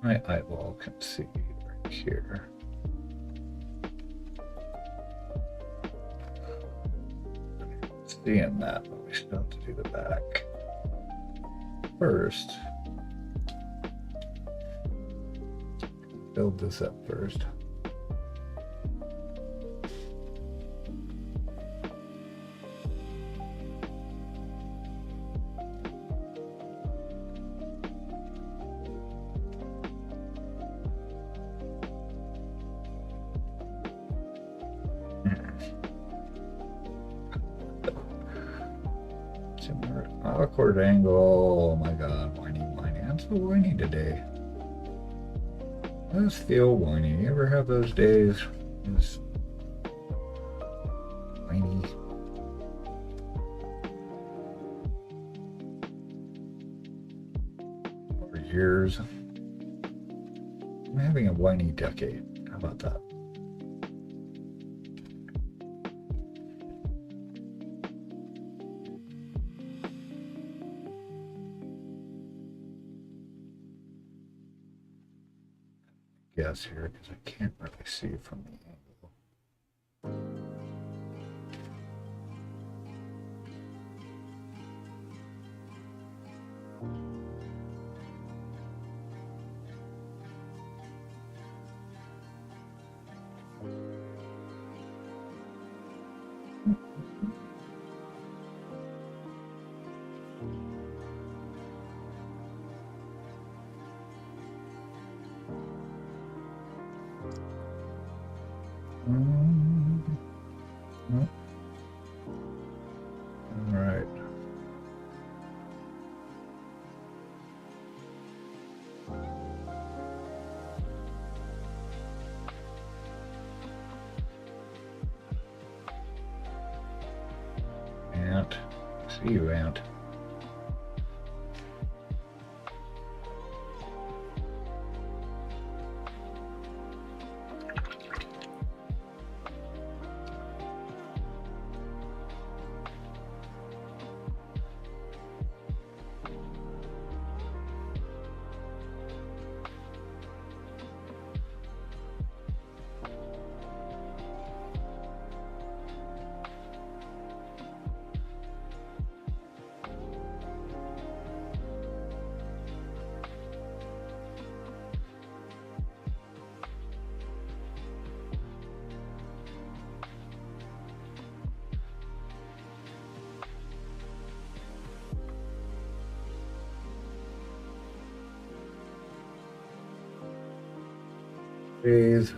My eyeball can see right here. Seeing that, but we still have to do the back. first, build this up first. Awkward angle. Oh my god, whiny. I'm so whiny today. I just feel whiny. You ever have those days? Just whiny. For years. I'm having a whiny decade. How about that? Guess here because I can't really see from the angle. No. All right. Ant. See you, Ant. Breathe.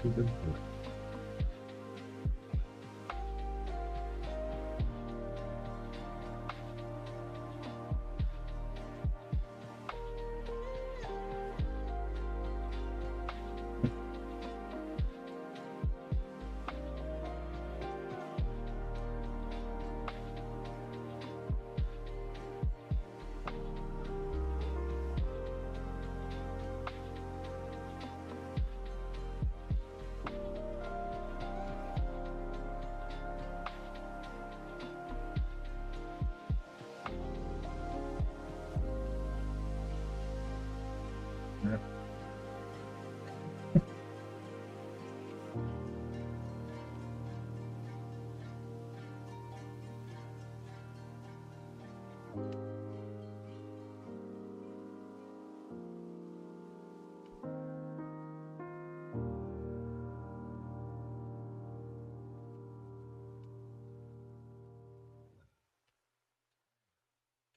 To the book. Yep.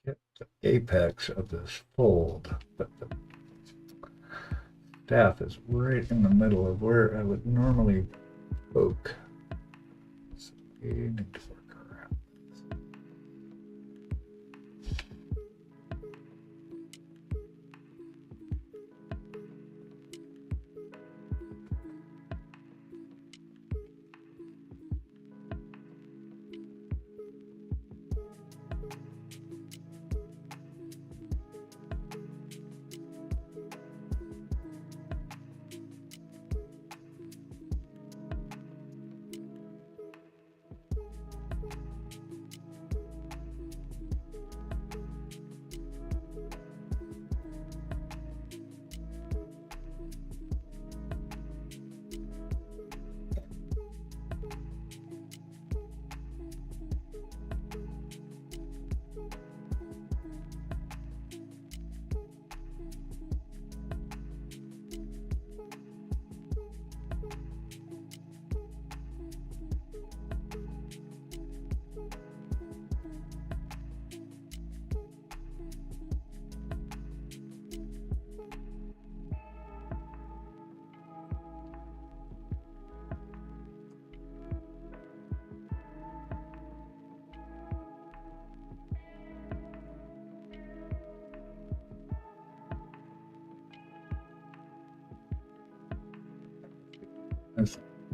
Get the apex of this fold, but the staff is right in the middle of where I would normally poke. So we need to work around this.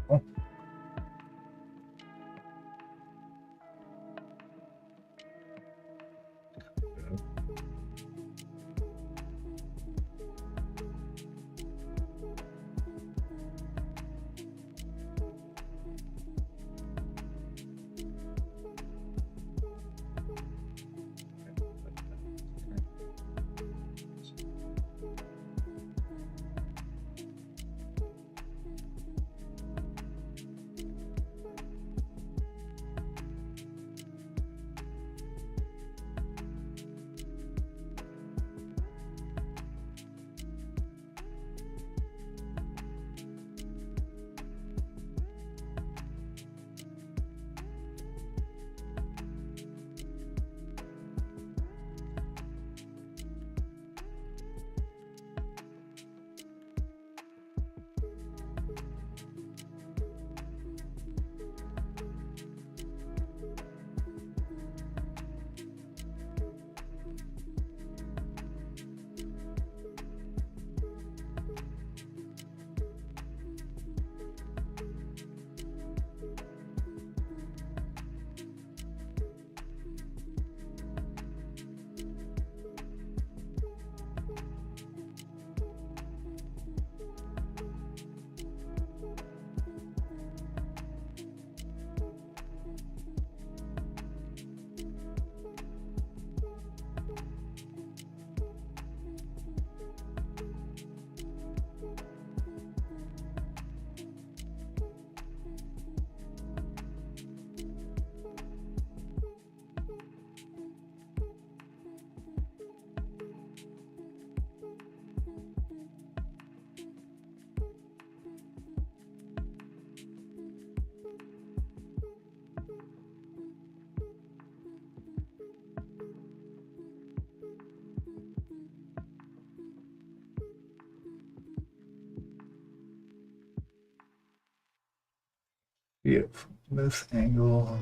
Oh. Beautiful. This angle.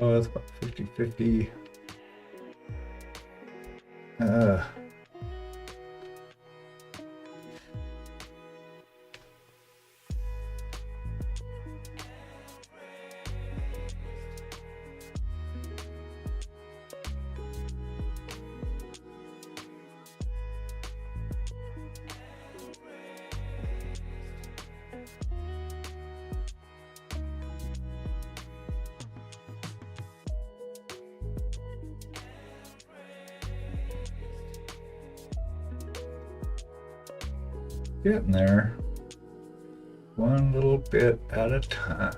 Oh, it's about 50-50. Getting there. One little bit at a time.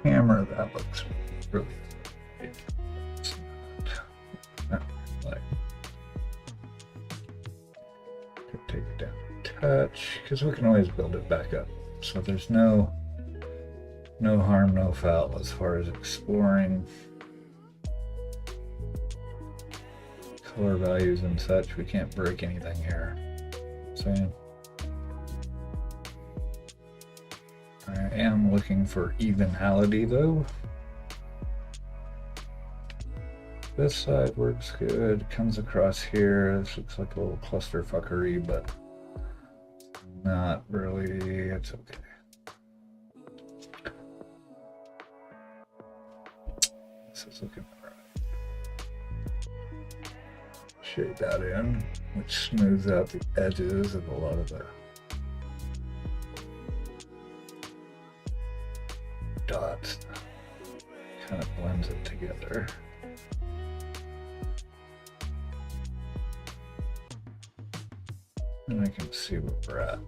Camera, that looks really good. It's not like, could take it down a touch because we can always build it back up. So there's no harm, no foul as far as exploring color values and such. We can't break anything here. So I am looking for evenality though. This side works good, comes across here. This looks like a little cluster fuckery, but not really, it's okay. This is looking all right. shade that in, which smooths out the edges of a lot of the dots. Kind of blends it together. And I can see where we're at.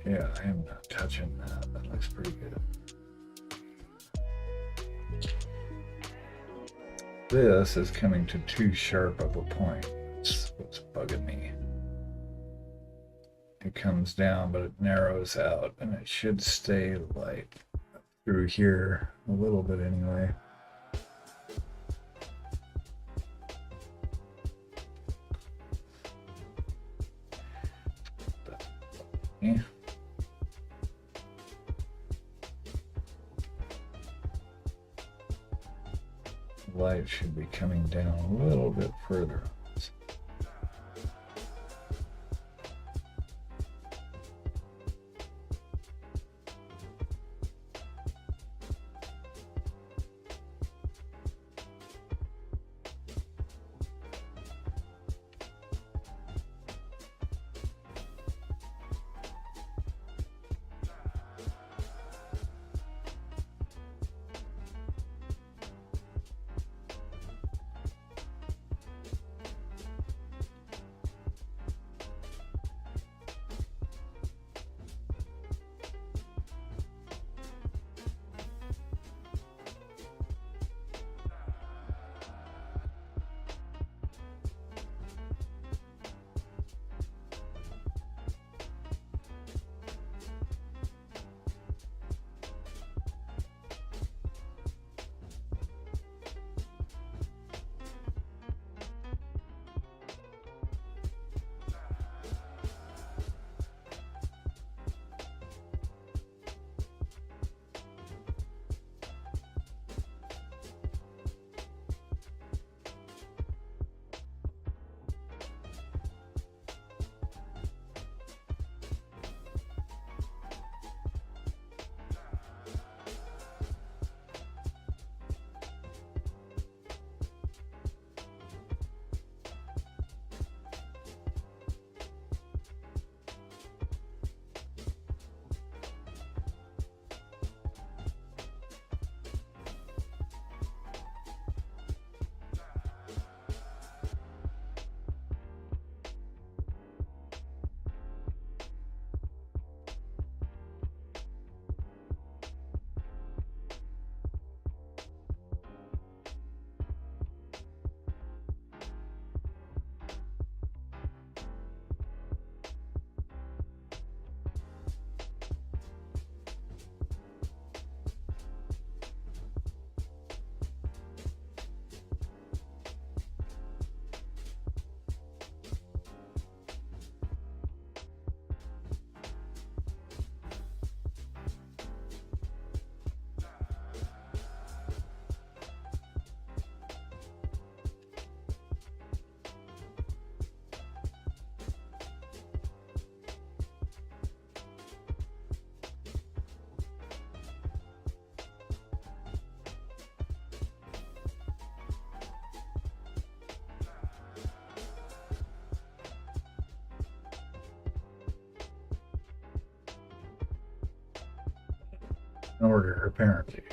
Yeah, I am not touching that. That looks pretty good. This is coming to too sharp of a point. That's what's bugging me. It comes down, but it narrows out, and it should stay like through here a little bit anyway. Yeah. Light should be coming down a little bit further. In order, apparently.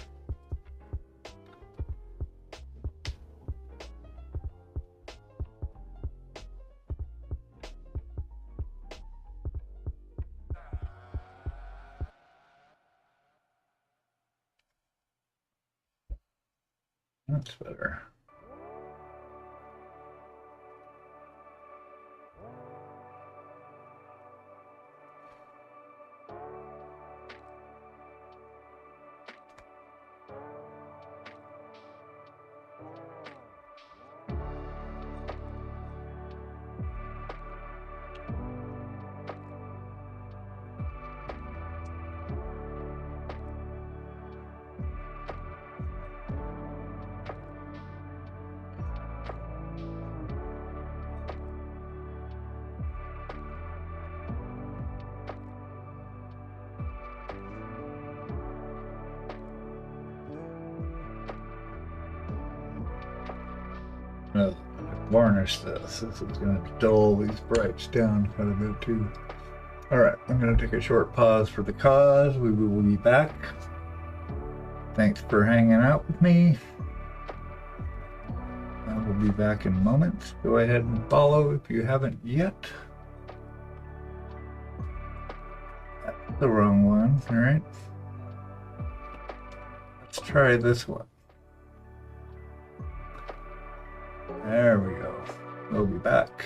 That's better. varnish this. This is going to dull these brights down quite a bit too. Alright, I'm going to take a short pause for the cause. We will be back. Thanks for hanging out with me. I will be back in moments. Go ahead and follow if you haven't yet. That's the wrong one, alright? Let's try this one. There we go. We'll be back.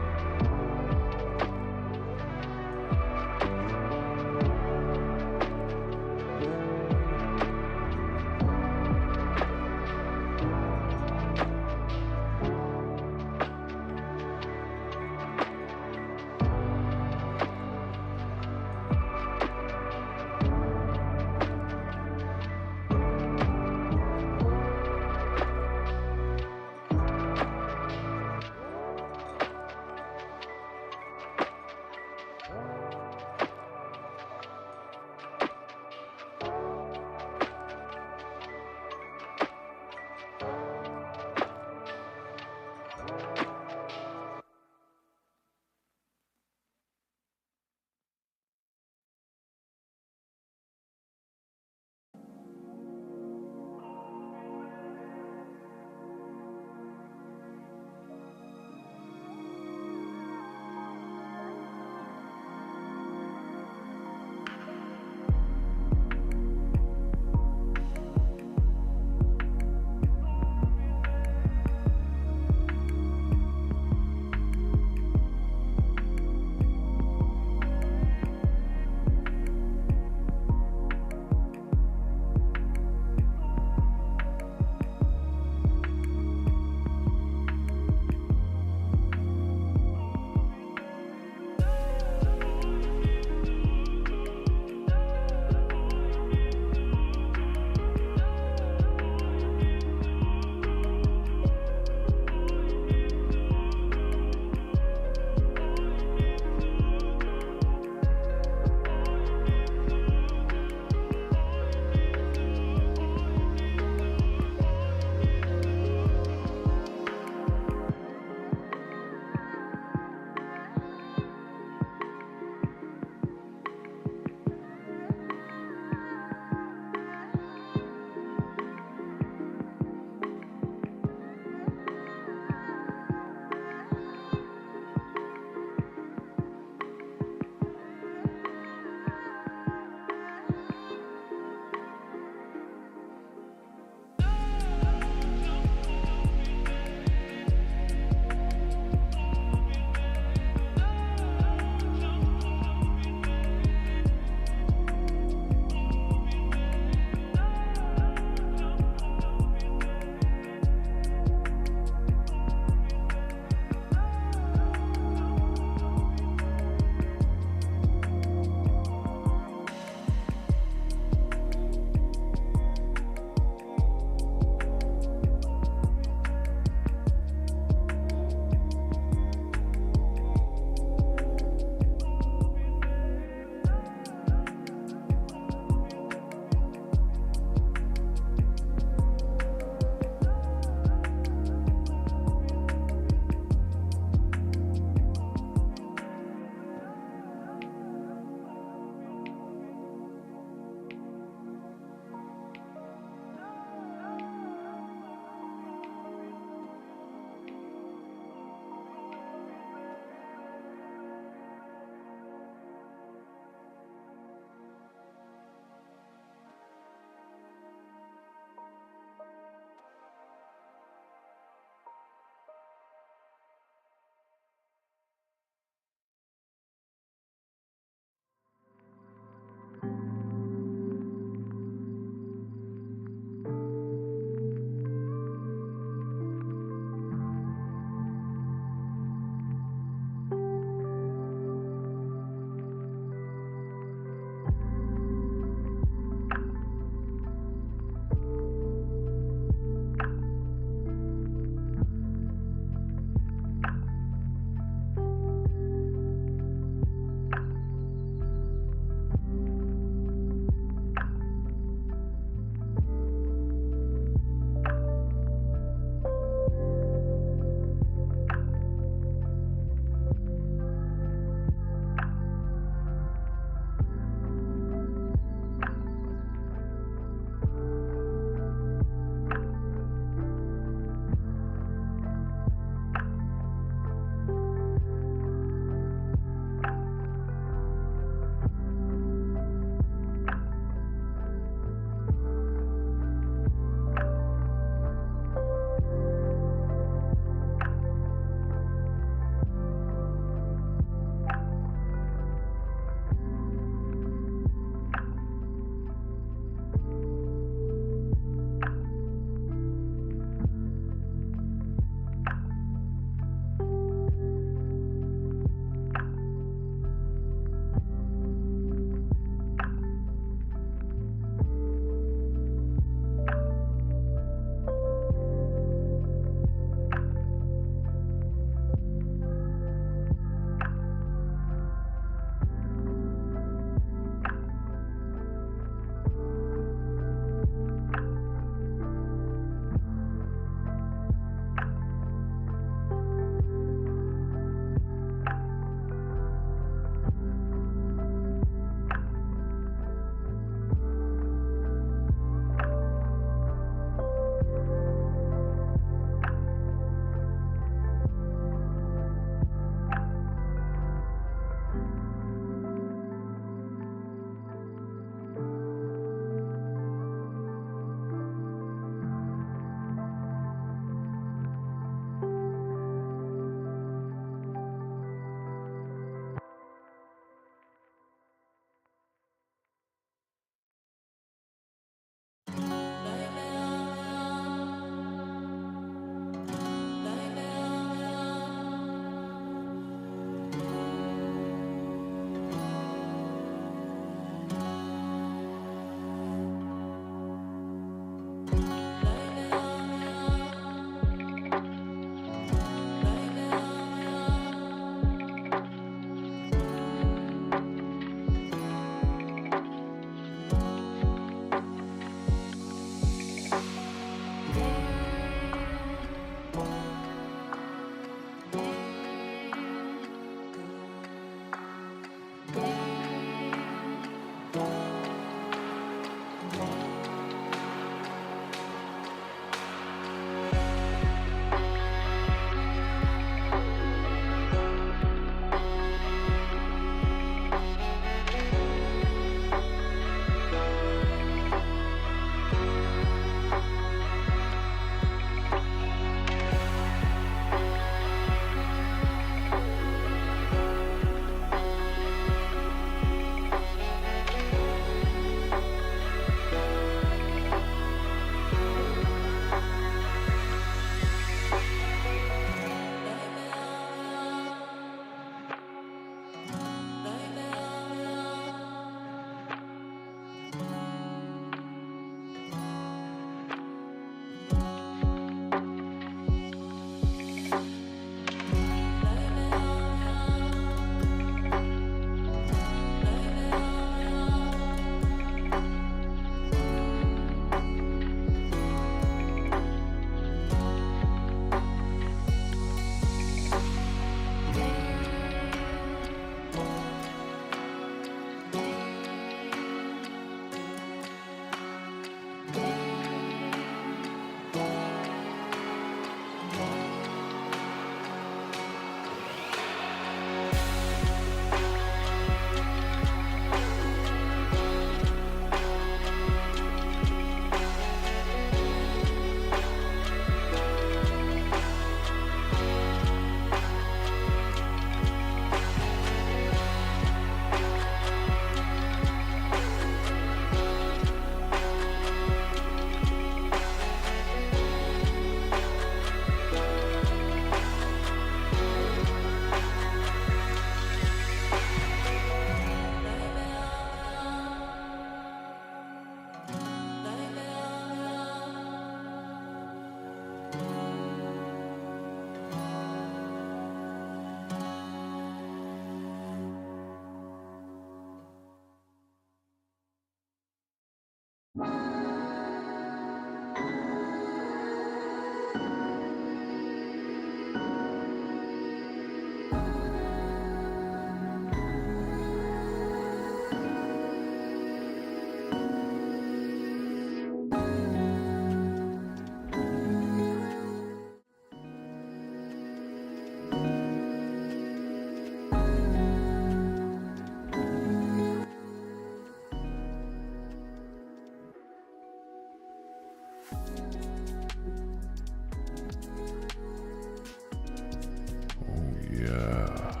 Yeah.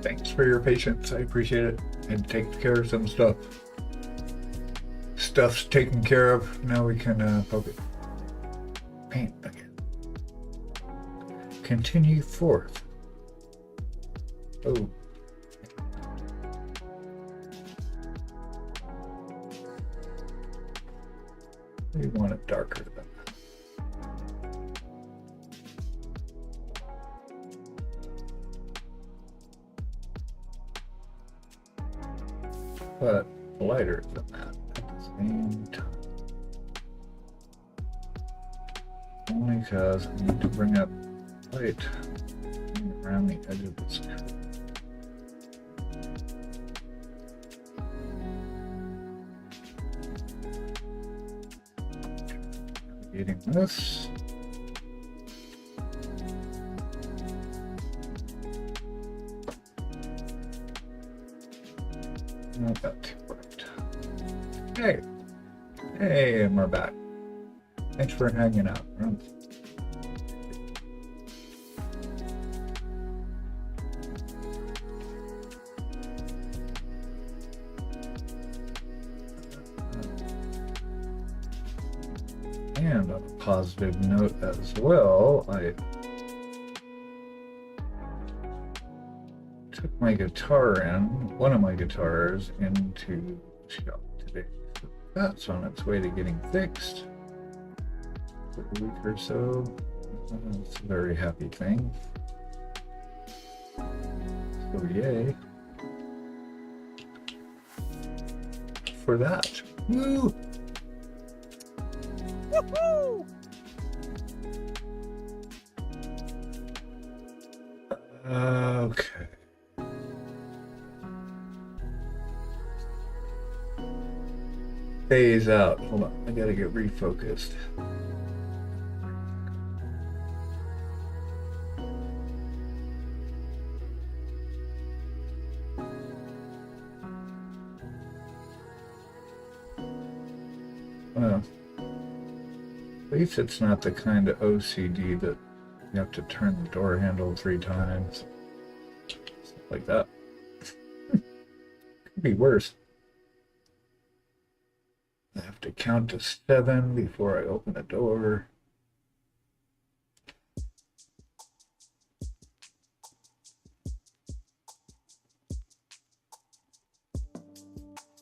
Thanks for your patience. I appreciate it. And take care of some stuff. Stuff's taken care of. Now we can focus. Paint again. Continue forth. Oh. We want it darker than that. But lighter than that at the same time. Only because I need to bring up light around the edge of this curve. Navigating this. Not that too bright. Hey! Hey, and we're back. Thanks for hanging out. And on a positive note as well, I took my guitar one of my guitars, into the shop today. So that's on its way to getting fixed for a week or so. That's a very happy thing. So yay for that. Woo! Woohoo! Okay. Phase out. Hold on. I gotta get refocused. Well, at least it's not the kind of OCD that you have to turn the door handle 3 times. Stuff like that. Could be worse. I have to count to 7 before I open a door.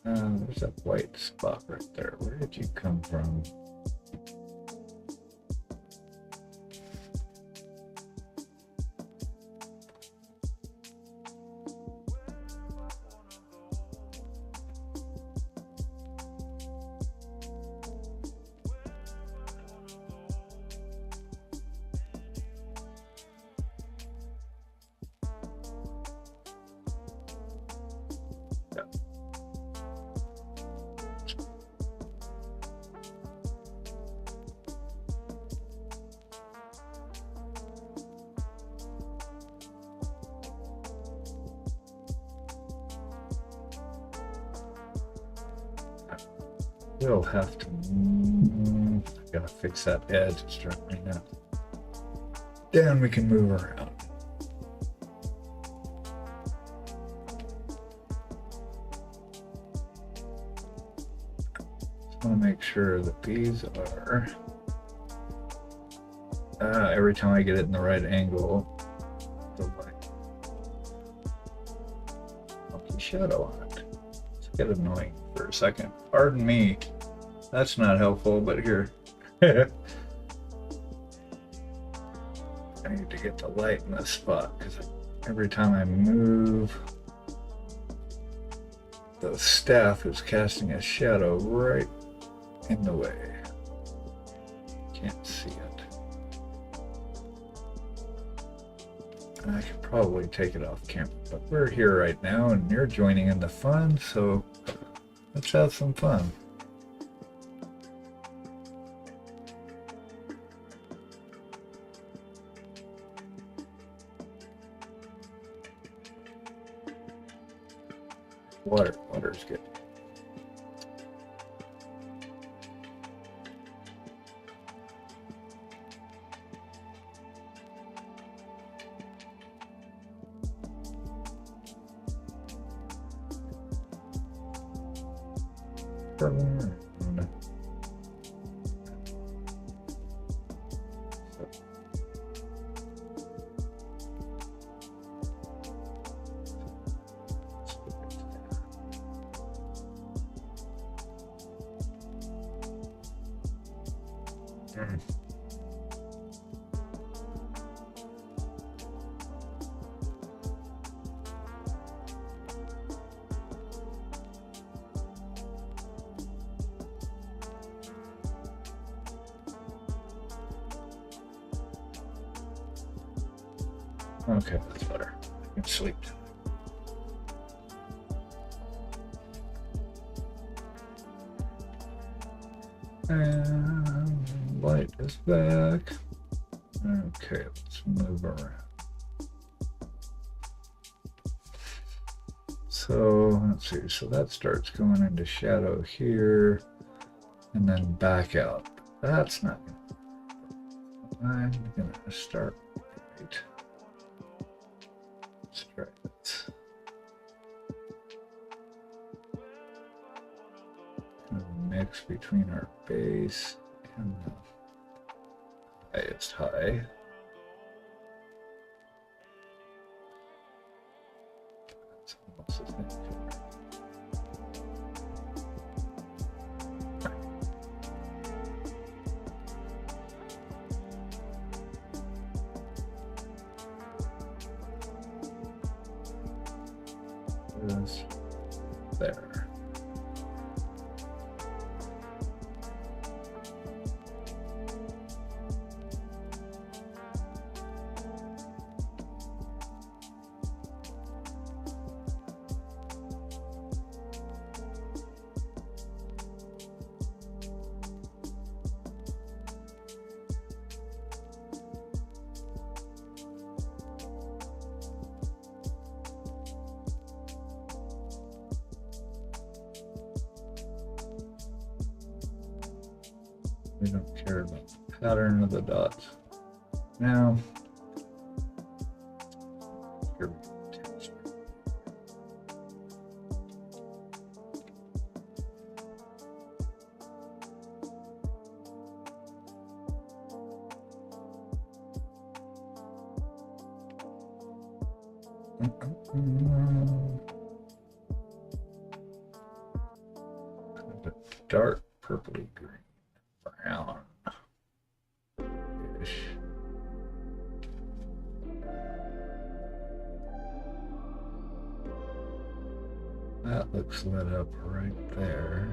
There's that white spot right there. Where did you come from? We'll have to. I gotta fix that edge. It's driving me nuts. Then we can move around. Just want to make sure that these are. Every time I get it in the right angle, the light. Funky shadow on it. It's get annoying for a second. Pardon me. That's not helpful, but here. I need to get the light in this spot because every time I move, the staff is casting a shadow right in the way. Can't see it. And I could probably take it off camera, but we're here right now and you're joining in the fun, so let's have some fun. Water's good. learn. Okay, that's better. I can sleep. And light is back. Okay, let's move around. So let's see, so that starts going into shadow here and then back out. That's not gonna, I'm gonna start right. Let's try it. Kind of mix between our base and the highest high. That's almost the same. There. We don't care about the pattern of the dots. Now, here we go. Dark purpley green. Brown-ish. That looks lit up right there.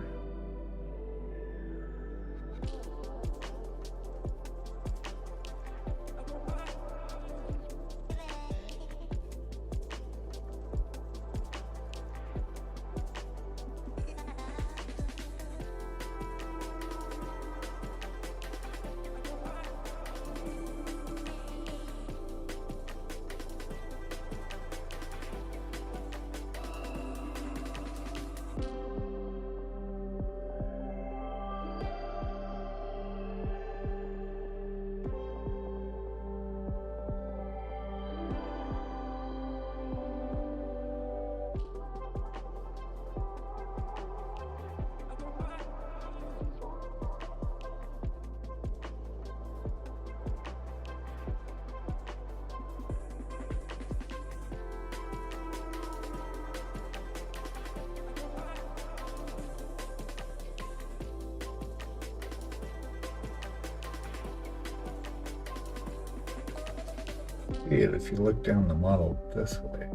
If you look down the model this way,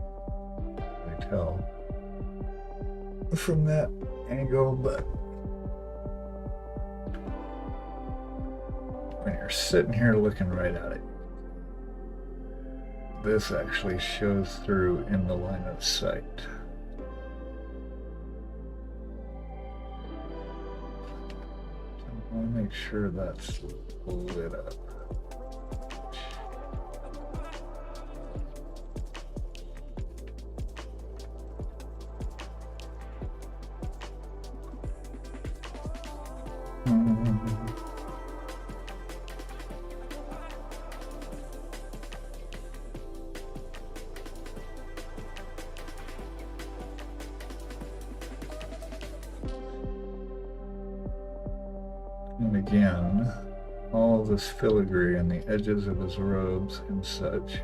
I tell from that angle, but when you're sitting here looking right at it, this actually shows through in the line of sight. So I want to make sure that's lit up. And again, all this filigree on the edges of his robes and such.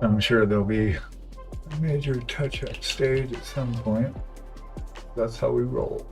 I'm sure there'll be a major touch-up stage at some point. That's how we roll.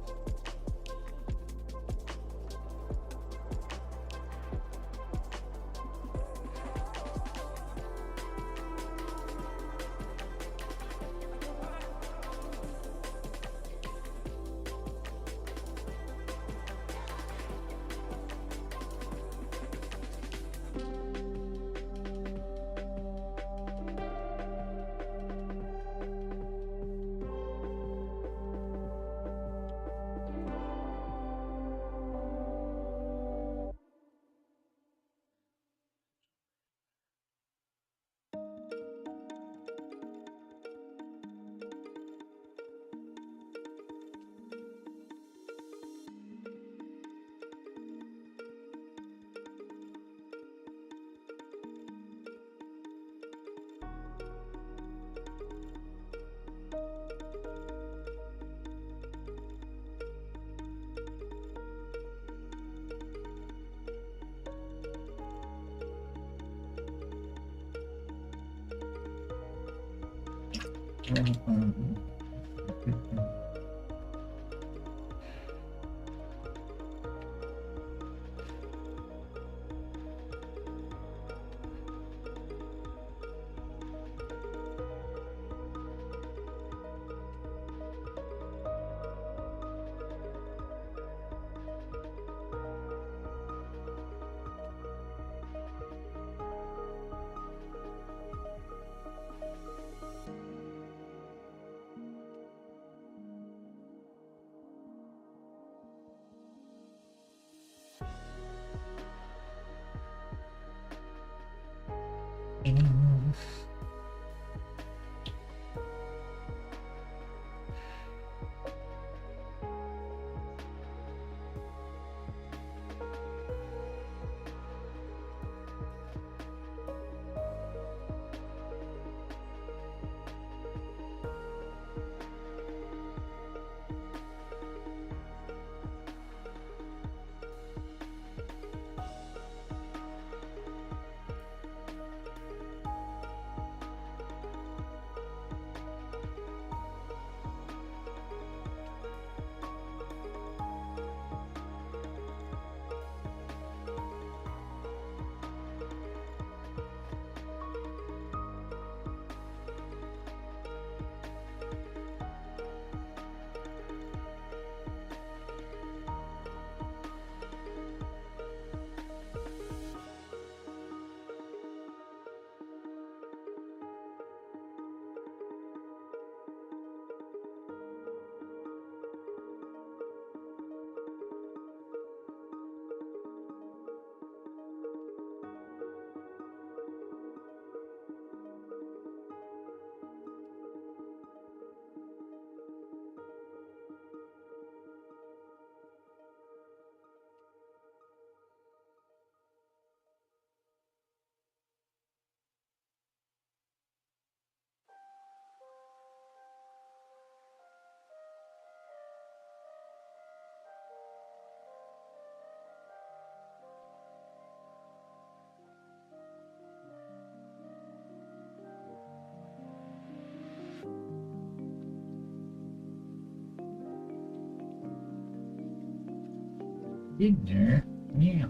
In there. Yeah.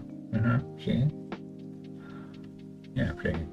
Okay. Yeah, okay.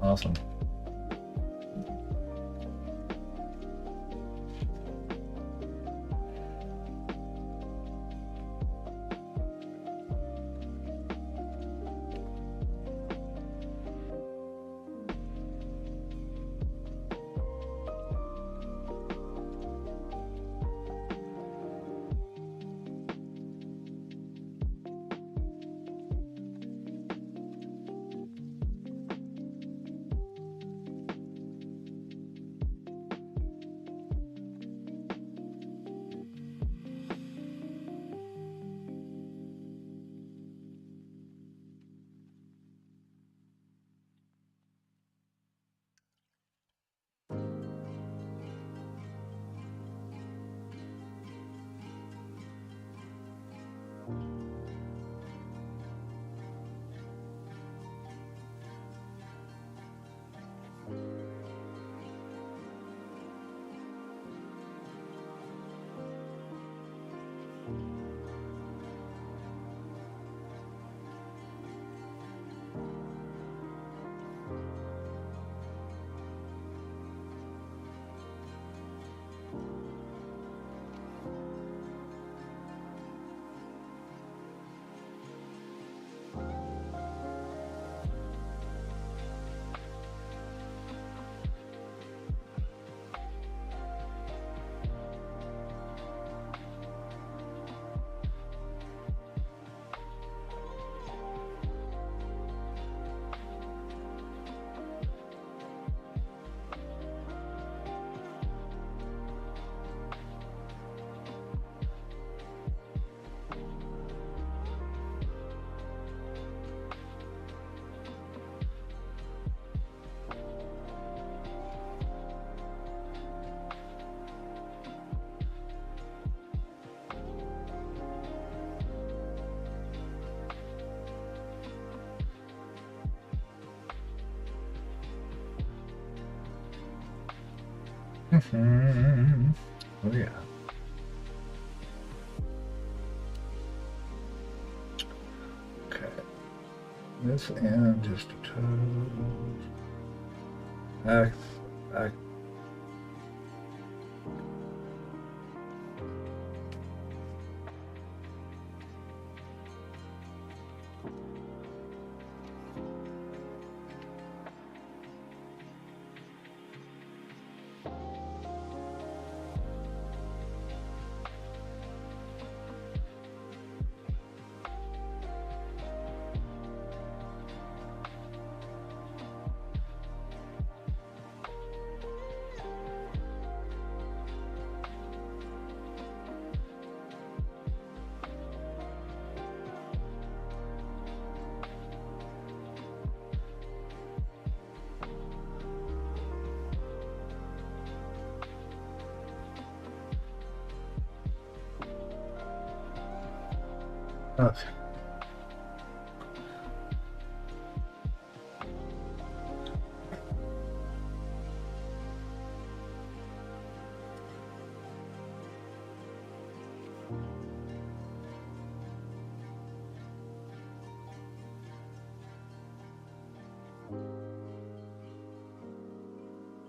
Awesome. Oh yeah. Okay. This end just a toe. Back. Okay.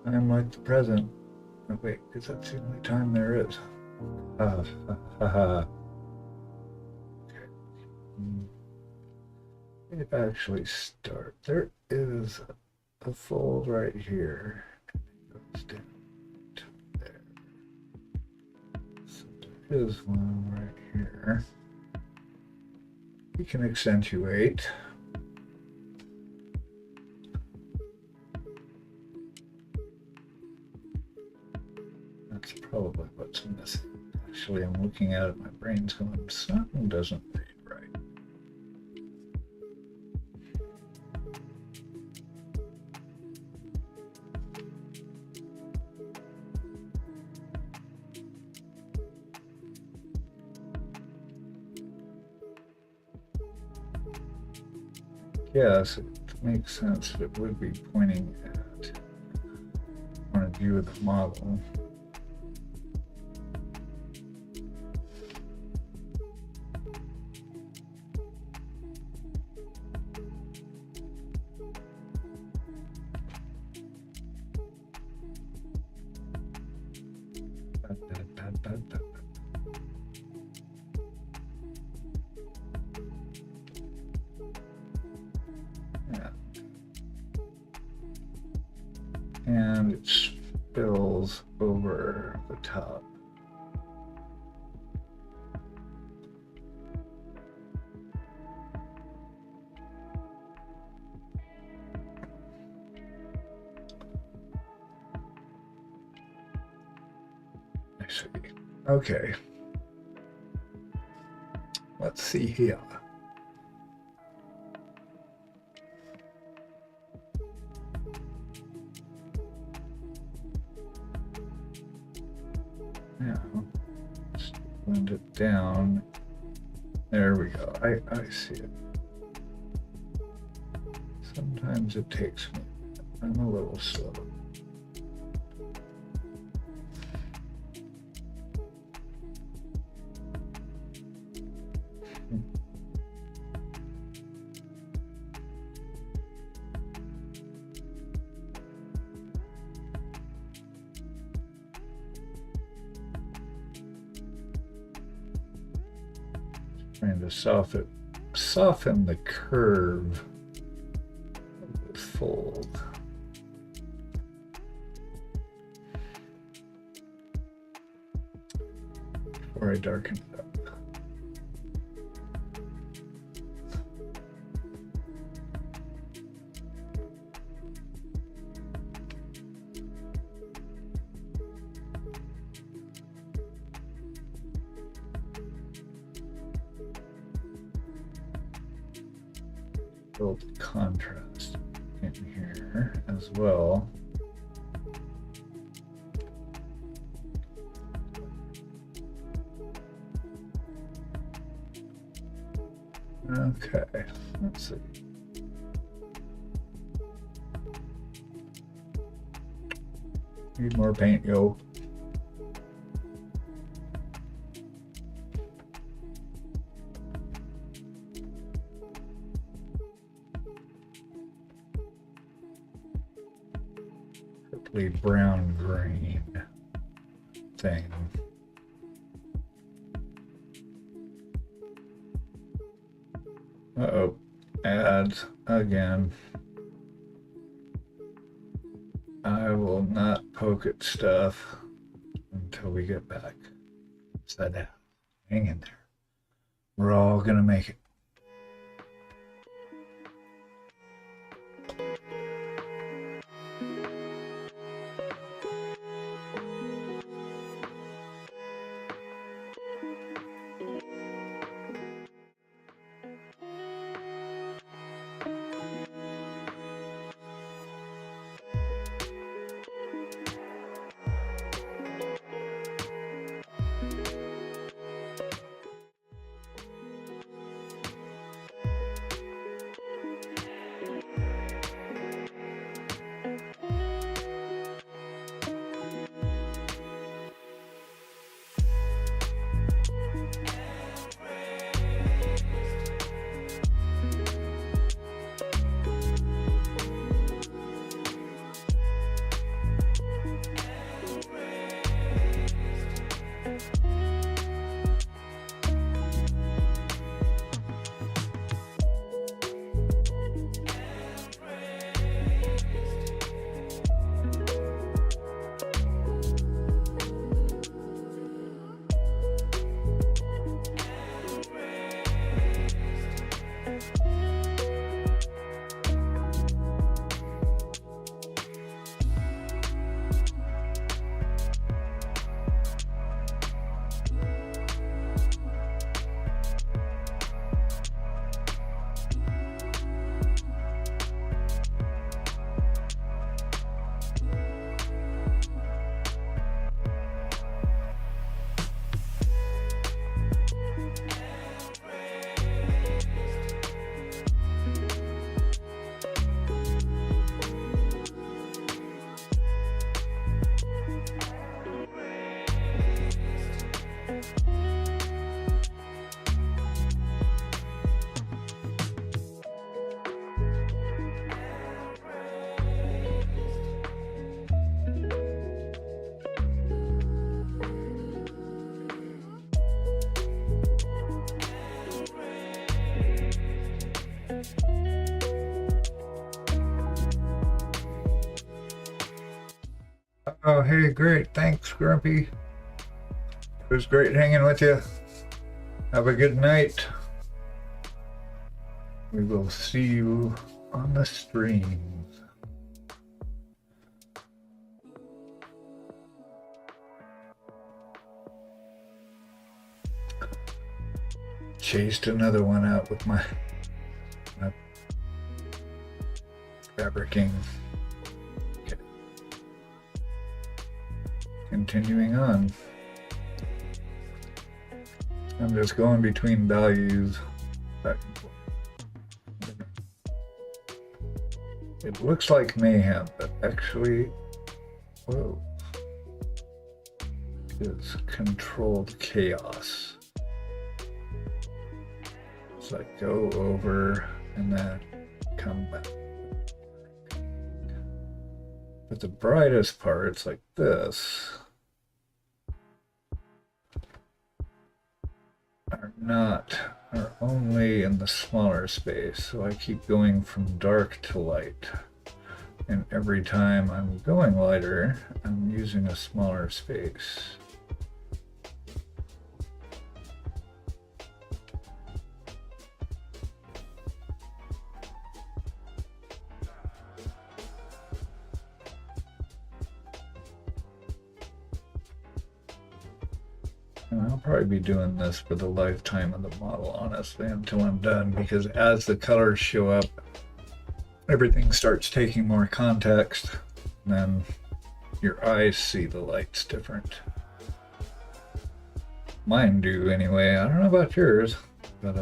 I'm like the present. Oh, wait, because that's the only time there is. It actually start. There is a fold right here. It goes down to there. So there is one right here. We can accentuate. That's probably what's missing. Actually, I'm looking at it, my brain's going, something doesn't read right. Yes, it makes sense that it would be pointing at point of view of the model. and it spills over the top. I see. Okay. Let's see here. Now, let's blend it down. There we go. I see it. Sometimes it takes me. I'm a little slow. Trying to soften the curve of the fold. Before I darken it up. Build contrast in here as well. Okay, let's see. Need more paint, yo. Brown green thing. Uh-oh, ads again. I will not poke at stuff until we get back. Set down. Hang in there. We're all gonna make it. Oh, hey, great. Thanks, Grumpy. It was great hanging with you. Have a good night. We will see you on the streams. Chased another one out with my fabricking. Okay. Continuing on. I'm just going between values back and forth. It looks like mayhem, but actually, whoa, it's controlled chaos. It's like go over and then come back. But the brightest parts, like this, are only in the smaller space. So I keep going from dark to light. And every time I'm going lighter, I'm using a smaller space. And I'll probably be doing this for the lifetime of the model, honestly, until I'm done, because as the colors show up, everything starts taking more context, and then your eyes see the lights different. Mine do anyway. I don't know about yours, but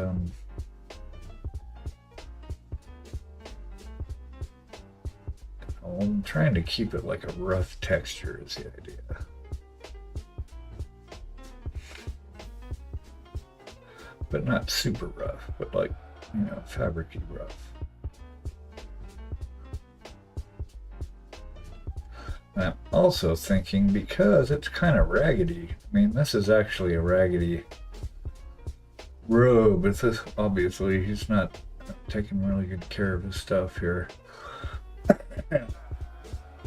I'm trying to keep it like a rough texture is the idea. But not super rough, but like, you know, fabricy rough. And I'm also thinking, because it's kind of raggedy, I mean, this is actually a raggedy robe. It's this, obviously, he's not taking really good care of his stuff here.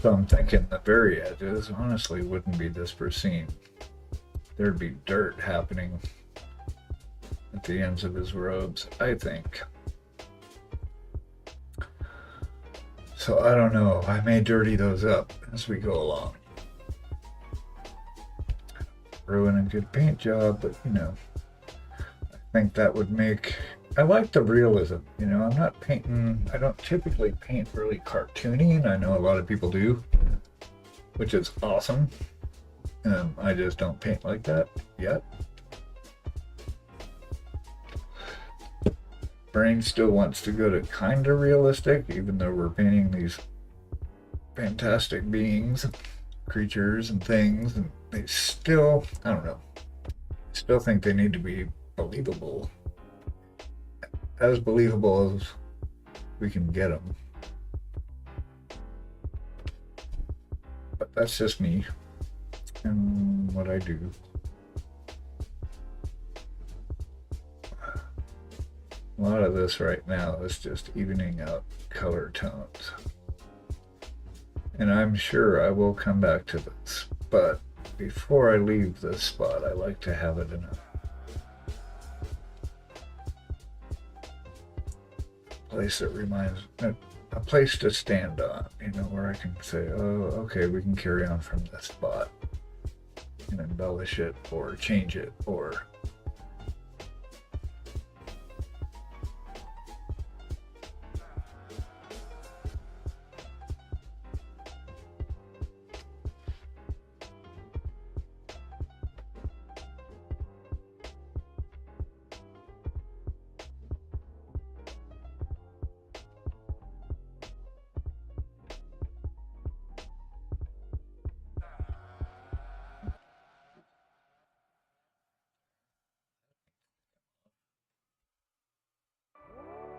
So I'm thinking the very edges, honestly, wouldn't be this pristine. There'd be dirt happening at the ends of his robes, I think. So I don't know. I may dirty those up as we go along. Ruin a good paint job, but you know, I think that would make. I like the realism. You know, I'm not painting. I don't typically paint really cartoony, and I know a lot of people do, which is awesome. I just don't paint like that yet. Brain still wants to go to kind of realistic, even though we're painting these fantastic beings, creatures and things, and they still, I don't know, still think they need to be believable. As believable as we can get them. But that's just me and what I do. A lot of this right now is just evening out color tones. And I'm sure I will come back to this, but before I leave this spot, I like to have it in a place that reminds, a place to stand on, you know, where I can say, oh, okay, we can carry on from this spot and embellish it or change it or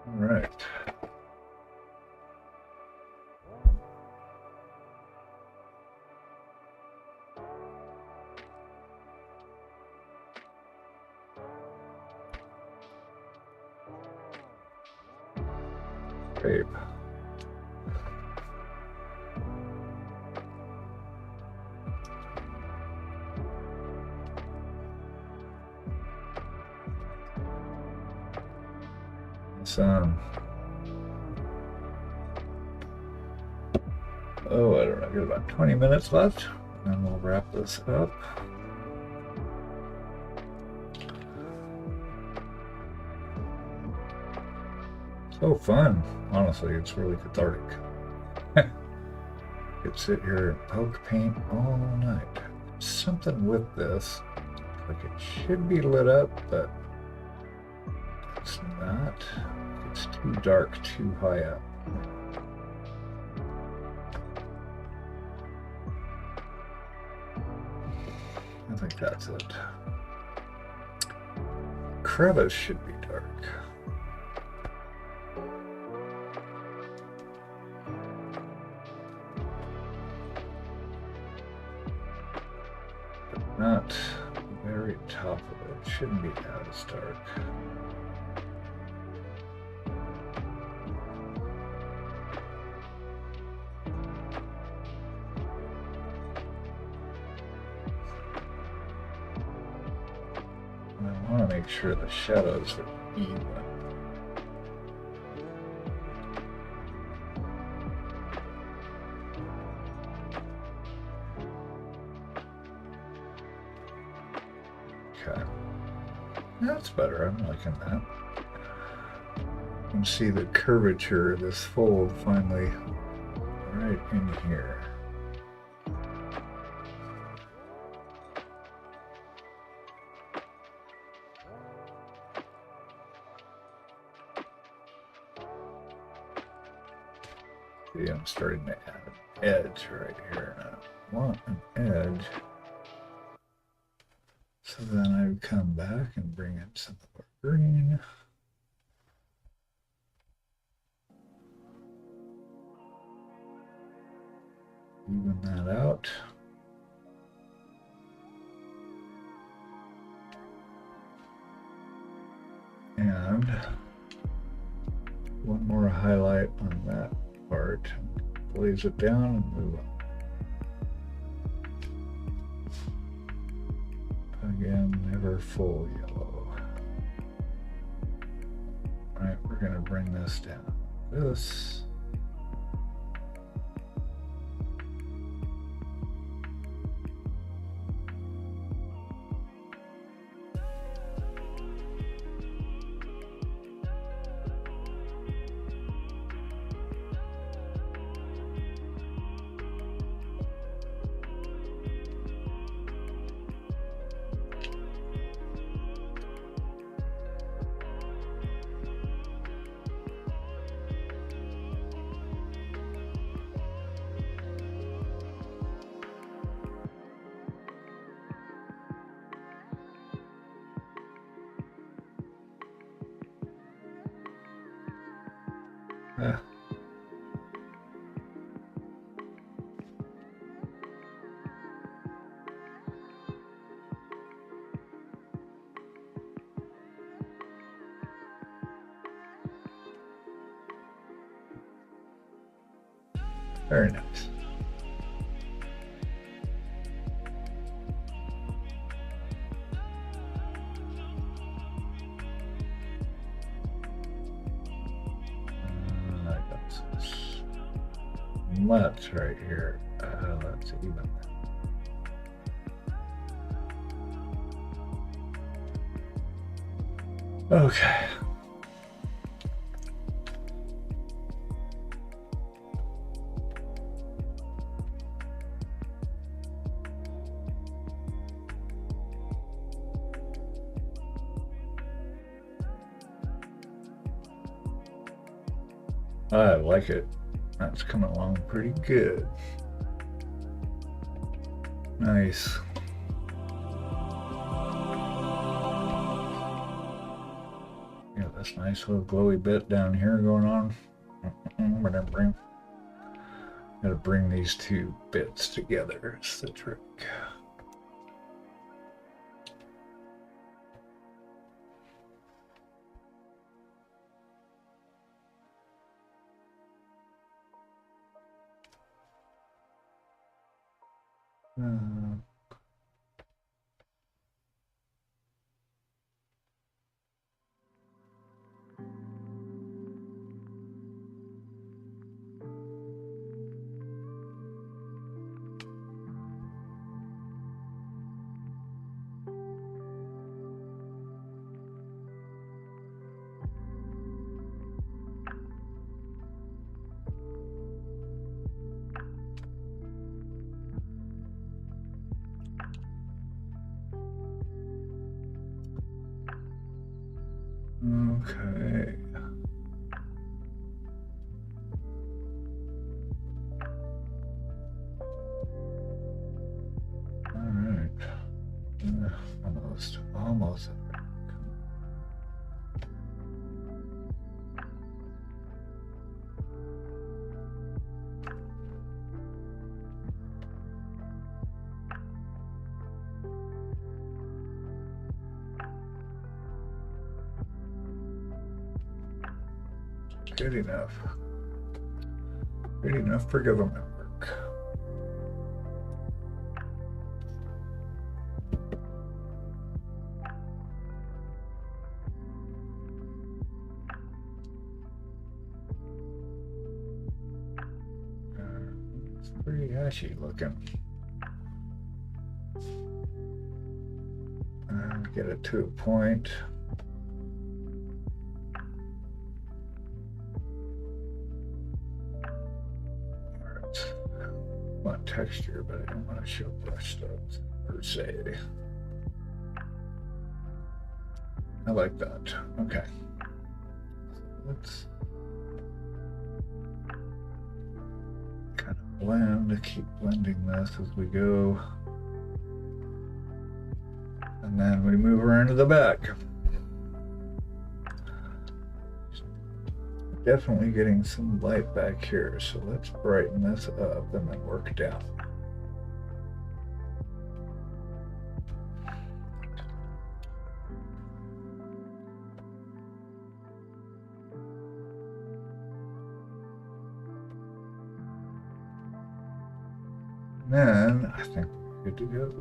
all right. Babe. Sun. Oh, I don't know, I've got about 20 minutes left, and then we'll wrap this up. So fun. Honestly, it's really cathartic. Could sit here and poke paint all night. Something with this, like it should be lit up, but it's not. It's too dark, too high up. I think that's it. Crevice should be dark. But not the very top of it. It shouldn't be as dark. I want to make sure the shadows are even. Okay. That's better. I'm liking that. You can see the curvature of this fold finally right in here. See, I'm starting to add an edge right here. And I want an edge. So then I would come back and bring in some of our green. Even that out. And one more highlight on that part. Blaze it down and move on. Again, never full yellow. All right, we're going to bring this down. This. Ah. Very nice. I got some left right here. Let's even. Okay. I like it. That's coming along pretty good. Nice. Yeah, this nice little glowy bit down here going on. Gotta bring these two bits together. It's the trick. Okay. All right. Almost. Good enough. Good enough for government work. It's pretty ashy looking. And get it to a point. Texture, but I don't want to show brush strokes per se. I like that. Okay. Let's kind of blend, keep blending this as we go. And then we move around to the back. Definitely getting some light back here, so let's brighten this up and then work down. And then I think we're good to go.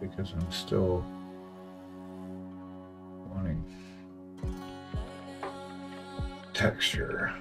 Because I'm still wanting texture.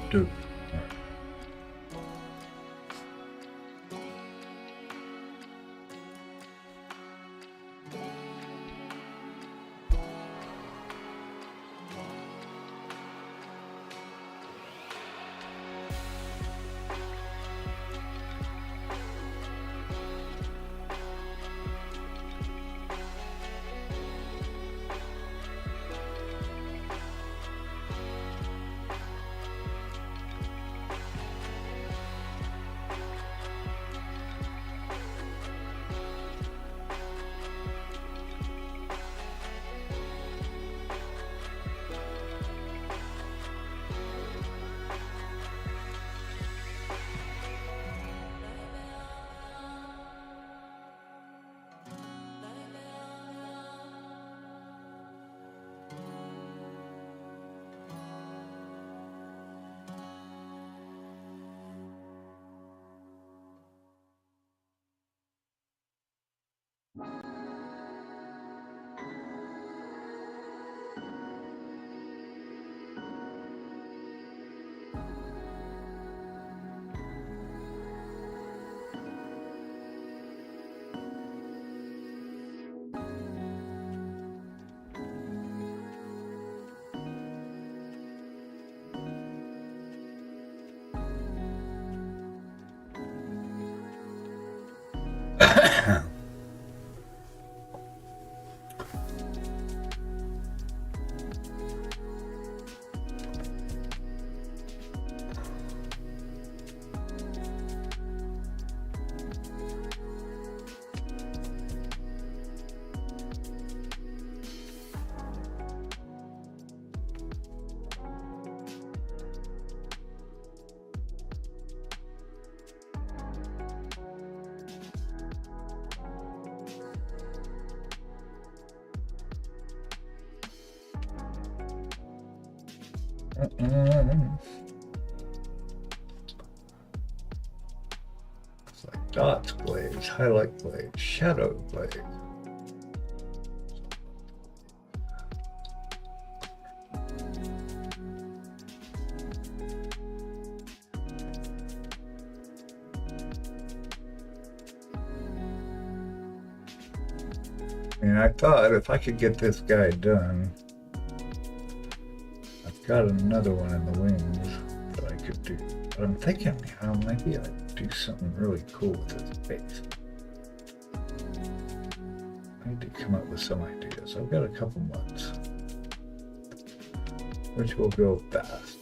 Do. It's like dots glaze, highlight glaze, shadow glaze. And I thought if I could get this guy done, I've got another one in the wings that I could do. But I'm thinking how maybe I'd do something really cool with his face. I need to come up with some ideas. I've got a couple months, which will go fast.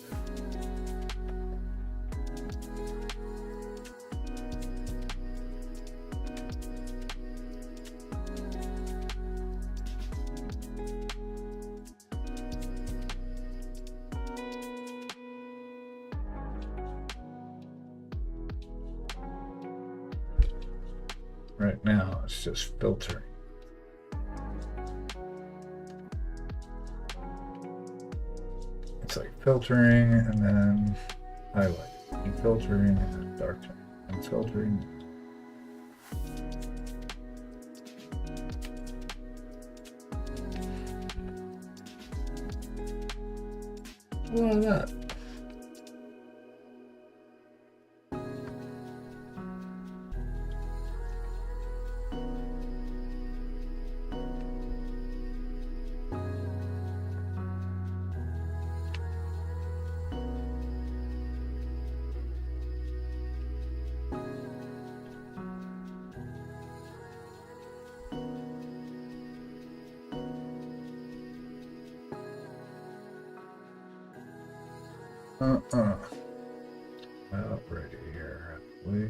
Right now, it's just filtering. It's like filtering and then highlight, and filtering and then darkening, and filtering. Look at that. About ready here, actually.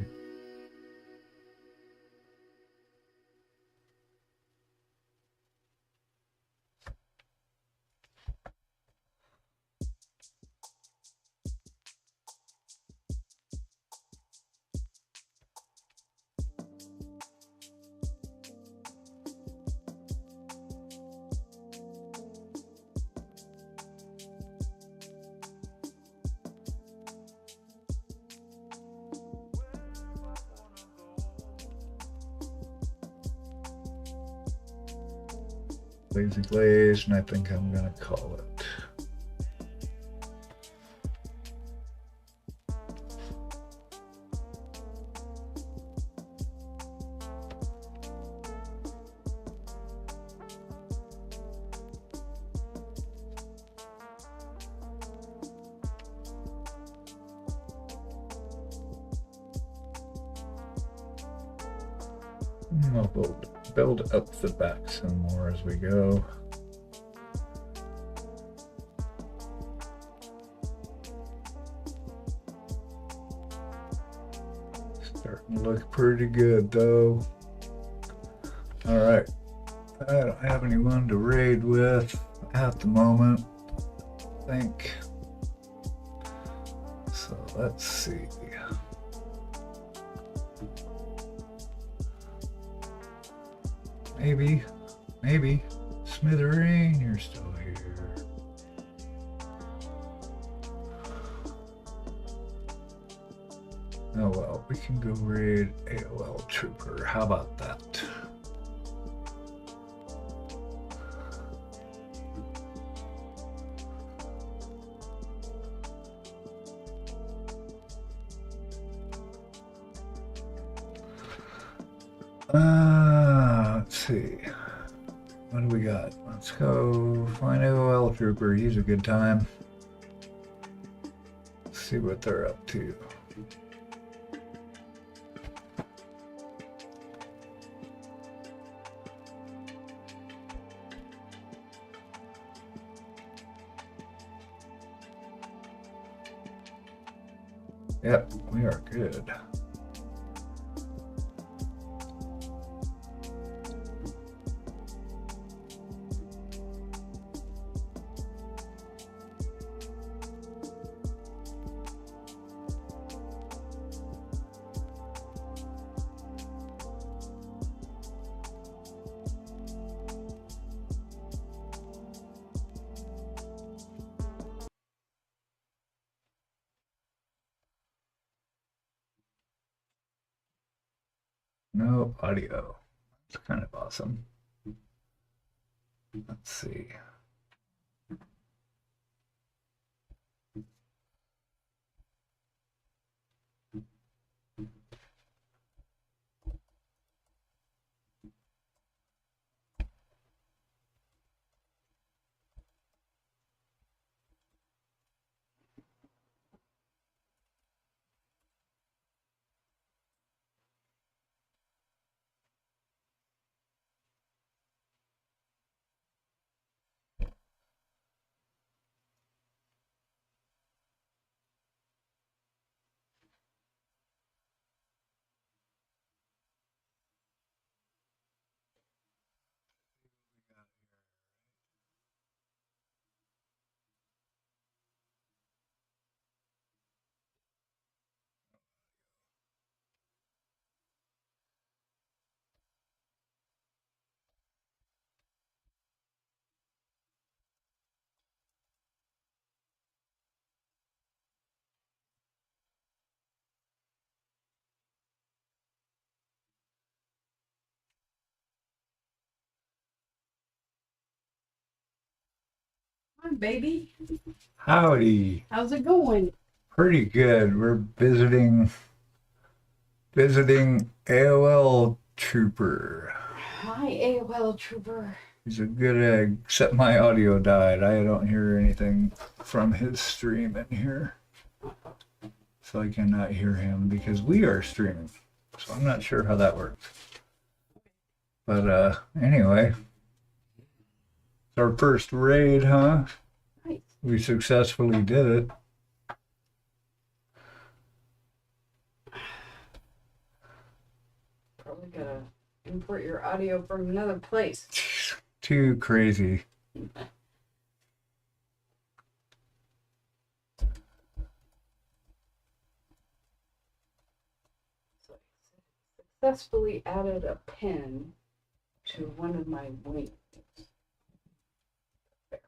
Lazy glaze, and I think I'm gonna call it. I'll build up the back some more as we go. Starting to look pretty good though. All right, I don't have anyone to raid with at the moment, I think. So let's see. Maybe, Smithereen, you're still here. Oh well, we can go raid AOL Trooper. How about that? Let's see. What do we got? Let's go find AOL Trooper. He's a good time. Let's see what they're up to. Yep, we are good. No audio. It's kind of awesome. Let's see. Hi, baby. Howdy. How's it going? Pretty good. We're visiting AOL Trooper. Hi, AOL Trooper. He's a good egg, except my audio died. I don't hear anything from his stream in here. So I cannot hear him because we are streaming. So I'm not sure how that works. But anyway, it's our first raid, huh? Right. We successfully did it. Probably gotta import your audio from another place. Too crazy. Successfully added a pin to one of my wings. There.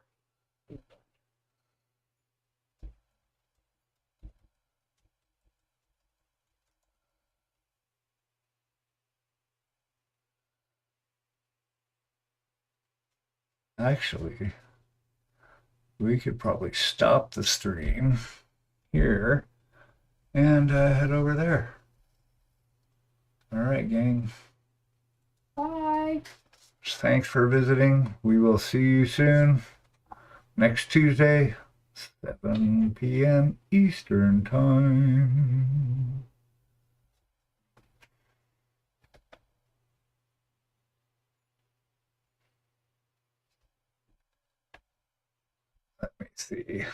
Actually, we could probably stop the stream here and head over there. All right, gang. Bye. Thanks for visiting. We will see you soon. Next Tuesday, 7 p.m. Eastern Time. Let me see.